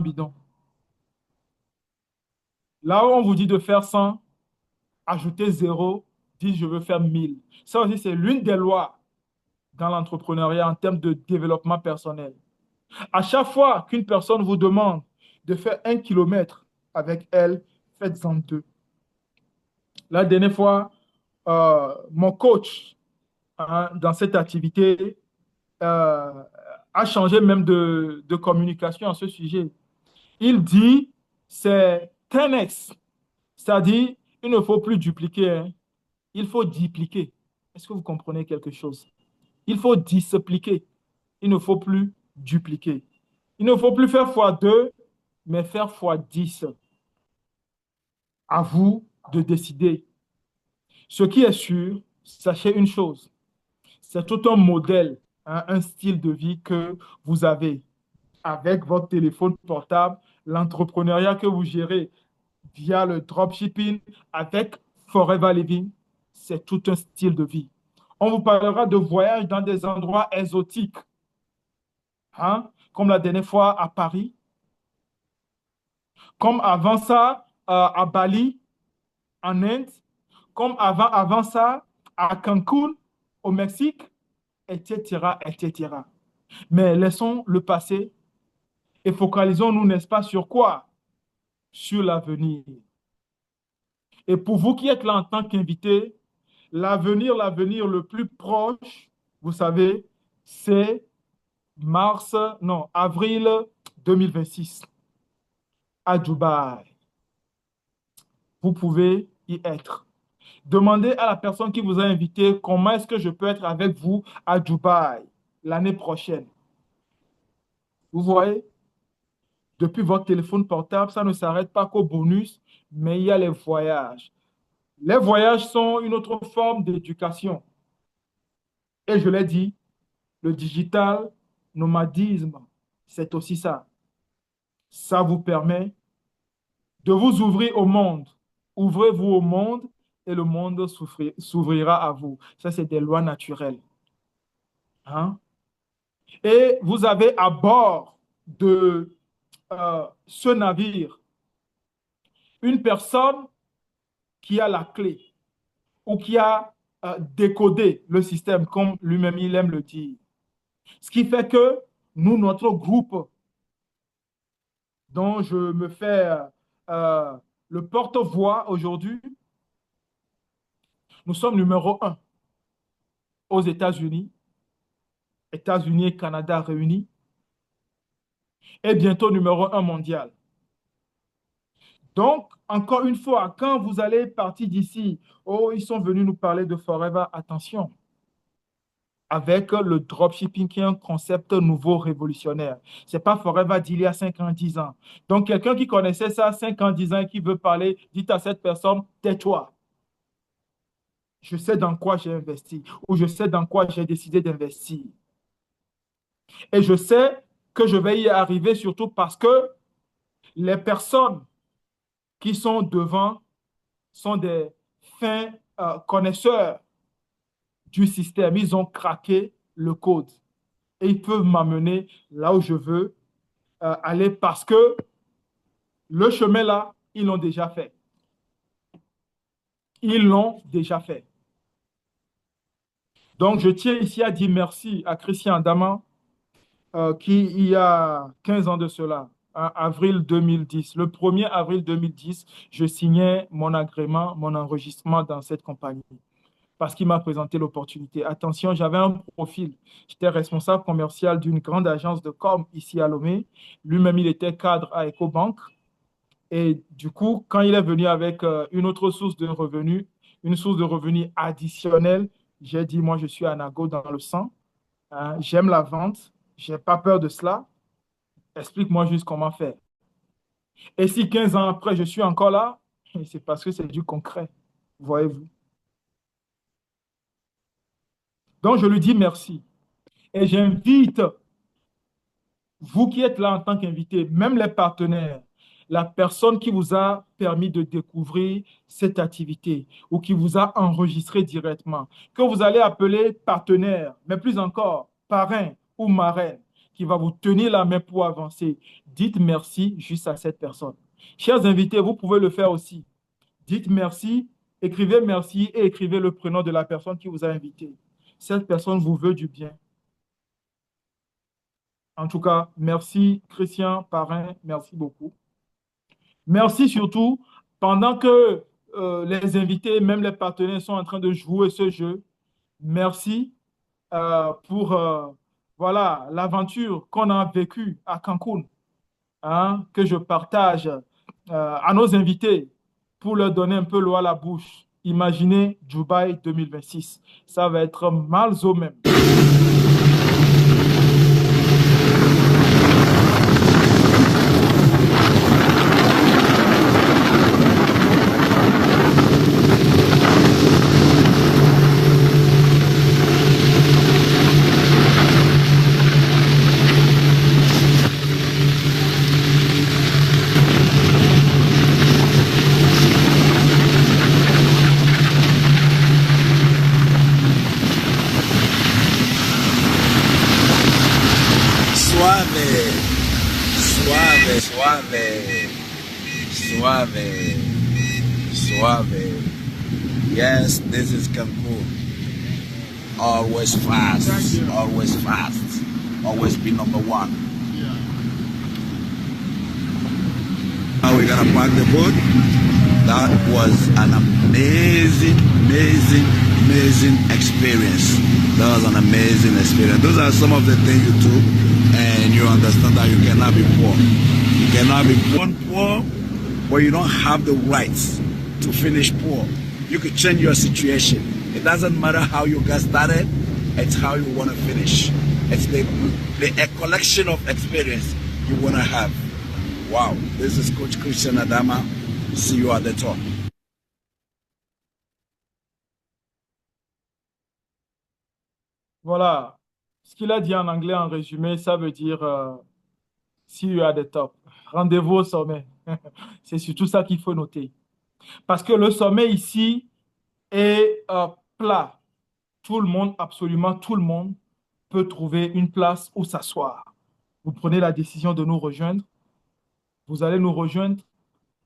bidons. Là où on vous dit de faire 100, ajouter 0, dit je veux faire 1000. Ça aussi, c'est l'une des lois dans l'entrepreneuriat en termes de développement personnel. À chaque fois qu'une personne vous demande de faire 1 kilomètre avec elle, faites-en 2. La dernière fois, mon coach hein, dans cette activité euh, a changé même de communication à ce sujet. Il dit c'est 10x, c'est-à-dire il ne faut plus dupliquer, hein, il faut dupliquer. Est-ce que vous comprenez quelque chose? Il faut displiquer, il ne faut plus dupliquer. Il ne faut plus faire x2, mais faire x10. À vous de décider. Ce qui est sûr, sachez une chose, c'est tout un modèle, hein, un style de vie que vous avez avec votre téléphone portable, l'entrepreneuriat que vous gérez via le dropshipping avec Forever Living, c'est tout un style de vie. On vous parlera de voyages dans des endroits exotiques, hein, comme la dernière fois à Paris, comme avant ça à Bali, en Inde, comme avant ça à Cancun, au Mexique, etc., etc. Mais laissons le passé et focalisons-nous, n'est-ce pas, sur quoi? Sur l'avenir. Et pour vous qui êtes là en tant qu'invité, l'avenir le plus proche, vous savez, c'est avril 2026 à Dubaï. Vous pouvez y être. Demandez à la personne qui vous a invité comment est-ce que je peux être avec vous à Dubaï l'année prochaine. Vous voyez, depuis votre téléphone portable, ça ne s'arrête pas qu'au bonus, mais il y a les voyages. Les voyages sont une autre forme d'éducation. Et je l'ai dit, le digital nomadisme, c'est aussi ça. Ça vous permet de vous ouvrir au monde. Ouvrez-vous au monde et le monde s'ouvrira à vous. Ça, c'est des lois naturelles. Hein? Et vous avez à bord de ce navire une personne qui a la clé ou qui a décodé le système, comme lui-même il aime le dire. Ce qui fait que nous, notre groupe, dont je me fais le porte-voix aujourd'hui, nous sommes numéro 1 aux États-Unis, États-Unis et Canada réunis, et bientôt numéro 1 mondial. Donc, encore une fois, quand vous allez partir d'ici, oh, ils sont venus nous parler de Forever, attention, avec le dropshipping qui est un concept nouveau, révolutionnaire. Ce n'est pas Forever d'il y a 5 ans, 10 ans. Donc, quelqu'un qui connaissait ça 5 ans, 10 ans et qui veut parler, dites à cette personne, tais-toi. Je sais dans quoi j'ai investi ou je sais dans quoi j'ai décidé d'investir. Et je sais que je vais y arriver surtout parce que les personnes qui sont devant sont des fins connaisseurs du système. Ils ont craqué le code et ils peuvent m'amener là où je veux aller parce que le chemin là, ils l'ont déjà fait. Ils l'ont déjà fait. Donc, je tiens ici à dire merci à Christian Adama qui, il y a 15 ans de cela, en avril 2010, le 1er avril 2010, je signais mon agrément, mon enregistrement dans cette compagnie parce qu'il m'a présenté l'opportunité. Attention, j'avais un profil. J'étais responsable commercial d'une grande agence de com ici à Lomé. Lui-même, il était cadre à Ecobank. Et du coup, quand il est venu avec une autre source de revenus, une source de revenus additionnelle, j'ai dit, moi, je suis anago dans le sang. Hein, j'aime la vente. Je n'ai pas peur de cela. Explique-moi juste comment faire. Et si 15 ans après, je suis encore là, c'est parce que c'est du concret. Voyez-vous. Donc, je lui dis merci. Et j'invite, vous qui êtes là en tant qu'invité, même les partenaires, la personne qui vous a permis de découvrir cette activité ou qui vous a enregistré directement, que vous allez appeler partenaire, mais plus encore, parrain ou marraine, qui va vous tenir la main pour avancer. Dites merci juste à cette personne. Chers invités, vous pouvez le faire aussi. Dites merci, écrivez merci et écrivez le prénom de la personne qui vous a invité. Cette personne vous veut du bien. En tout cas, merci Christian, parrain, merci beaucoup. Merci surtout, pendant que les invités, même les partenaires sont en train de jouer ce jeu, merci pour voilà, l'aventure qu'on a vécue à Cancun, hein, que je partage à nos invités pour leur donner un peu l'eau à la bouche. Imaginez Dubaï 2026. Ça va être mal au même. Suave. Yes, this is Cancun. Always fast, always fast, always be number one. Now we're gonna park the boat. That was an amazing experience. That was an amazing experience. Those are some of the things you do, and you understand that you cannot be poor. You cannot be born poor, but you don't have the rights to finish poor. you could change your situation. It doesn't matter how you got started, it's how you want to finish. It's a collection of experience you want to have. Wow, this is Coach Christian Adama. See you at the top. Voilà. Ce qu'il a dit en anglais en résumé, ça veut dire see you at the top. Rendez-vous au sommet. C'est surtout ça qu'il faut noter. Parce que le sommet ici est plat. Tout le monde, absolument tout le monde, peut trouver une place où s'asseoir. Vous prenez la décision de nous rejoindre. Vous allez nous rejoindre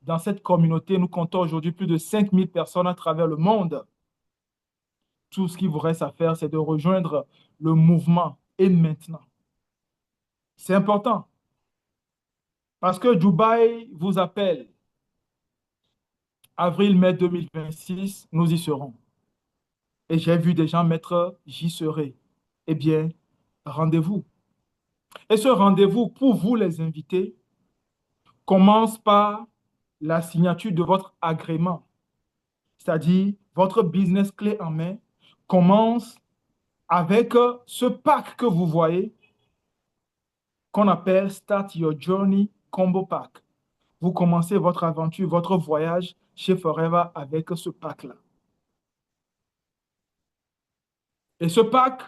dans cette communauté. Nous comptons aujourd'hui plus de 5000 personnes à travers le monde. Tout ce qu'il vous reste à faire, c'est de rejoindre le mouvement et maintenant. C'est important parce que Dubaï vous appelle. Avril-mai 2026, nous y serons. Et j'ai vu des gens mettre j'y serai. Eh bien, rendez-vous. Et ce rendez-vous, pour vous les invités, commence par la signature de votre agrément, c'est-à-dire votre business clé en main commence avec ce pack que vous voyez qu'on appelle Start Your Journey Combo Pack. Vous commencez votre aventure, votre voyage chez Forever avec ce pack-là. Et ce pack,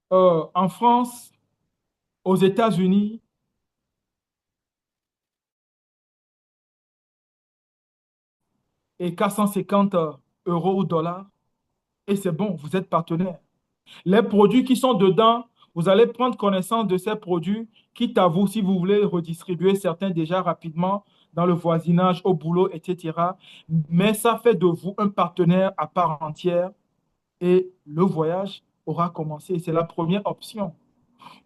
en France, aux États-Unis, est 450 euros ou dollars. Et c'est bon, vous êtes partenaire. Les produits qui sont dedans, vous allez prendre connaissance de ces produits, quitte à vous, si vous voulez redistribuer certains déjà rapidement dans le voisinage, au boulot, etc. Mais ça fait de vous un partenaire à part entière et le voyage aura commencé. C'est la première option.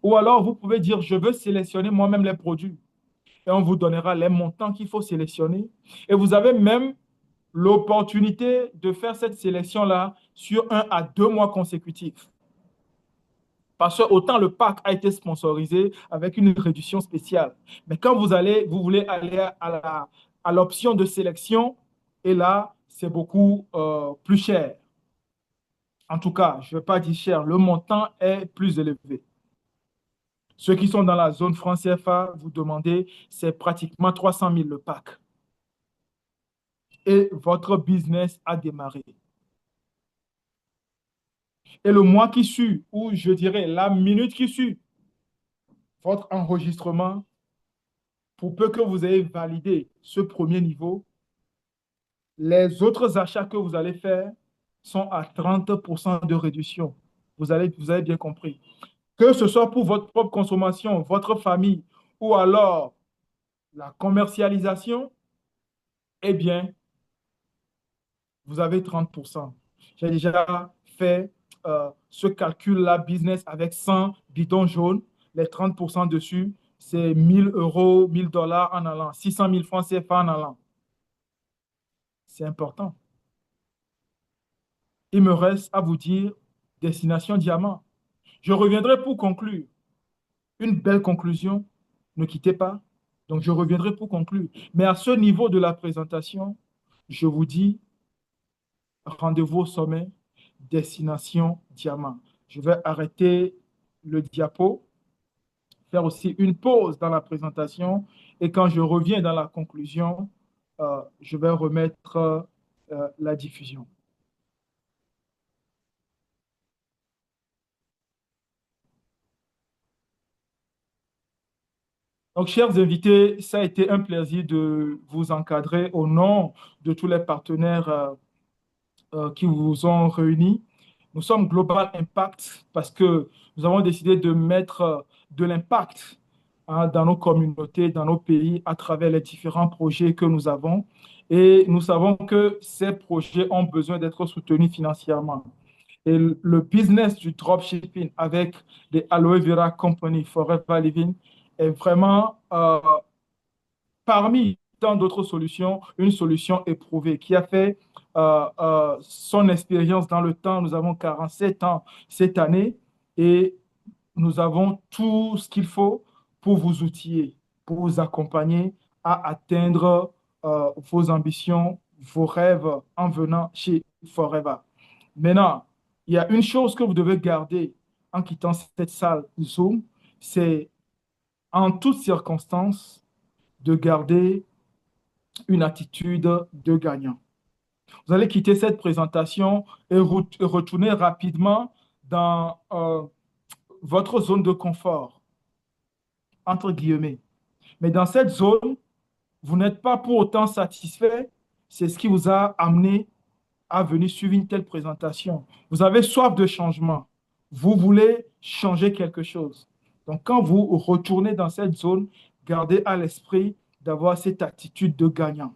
Ou alors, vous pouvez dire, je veux sélectionner moi-même les produits. Et on vous donnera les montants qu'il faut sélectionner. Et vous avez même l'opportunité de faire cette sélection-là sur 1 à 2 mois consécutifs. Parce que autant le pack a été sponsorisé avec une réduction spéciale. Mais quand vous voulez aller à l'option de sélection, et là, c'est beaucoup plus cher. En tout cas, je ne vais pas dire cher, le montant est plus élevé. Ceux qui sont dans la zone franc CFA, vous demandez, c'est pratiquement 300 000 le pack. Et votre business a démarré. Et le mois qui suit, ou je dirais la minute qui suit, votre enregistrement, pour peu que vous ayez validé ce premier niveau, les autres achats que vous allez faire sont à 30% de réduction. Vous avez bien compris. Que ce soit pour votre propre consommation, votre famille, ou alors la commercialisation, eh bien, vous avez 30%. J'ai déjà fait ce calcul-là, business avec 100 bidons jaunes, les 30% dessus, c'est 1000 euros, 1000 dollars en allant, 600 000 francs CFA en allant. C'est important. Il me reste à vous dire destination diamant. Je reviendrai pour conclure. Une belle conclusion, ne quittez pas. Donc, je reviendrai pour conclure. Mais à ce niveau de la présentation, je vous dis rendez-vous au sommet, destination diamant. Je vais arrêter le diapo, faire aussi une pause dans la présentation et quand je reviens dans la conclusion, je vais remettre la diffusion. Donc, chers invités, ça a été un plaisir de vous encadrer au nom de tous les partenaires qui vous ont réunis. Nous sommes Global Impact parce que nous avons décidé de mettre de l'impact dans nos communautés, dans nos pays, à travers les différents projets que nous avons. Et nous savons que ces projets ont besoin d'être soutenus financièrement. Et le business du dropshipping avec des Aloe Vera Company Forever Living est vraiment parmi tant d'autres solutions, une solution éprouvée qui a fait son expérience dans le temps. Nous avons 47 ans cette année et nous avons tout ce qu'il faut pour vous outiller, pour vous accompagner à atteindre vos ambitions vos rêves en venant chez Forever. Maintenant, il y a une chose que vous devez garder en quittant cette salle Zoom, c'est en toutes circonstances de garder une attitude de gagnant. Vous allez quitter cette présentation et retourner rapidement dans votre zone de confort, entre guillemets. Mais dans cette zone, vous n'êtes pas pour autant satisfait. C'est ce qui vous a amené à venir suivre une telle présentation. Vous avez soif de changement. Vous voulez changer quelque chose. Donc, quand vous retournez dans cette zone, gardez à l'esprit d'avoir cette attitude de gagnant.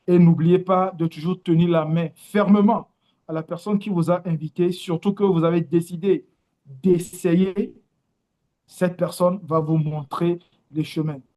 Et n'oubliez pas de toujours tenir la main fermement à la personne qui vous a invité, surtout que vous avez décidé d'essayer. Cette personne va vous montrer les chemins.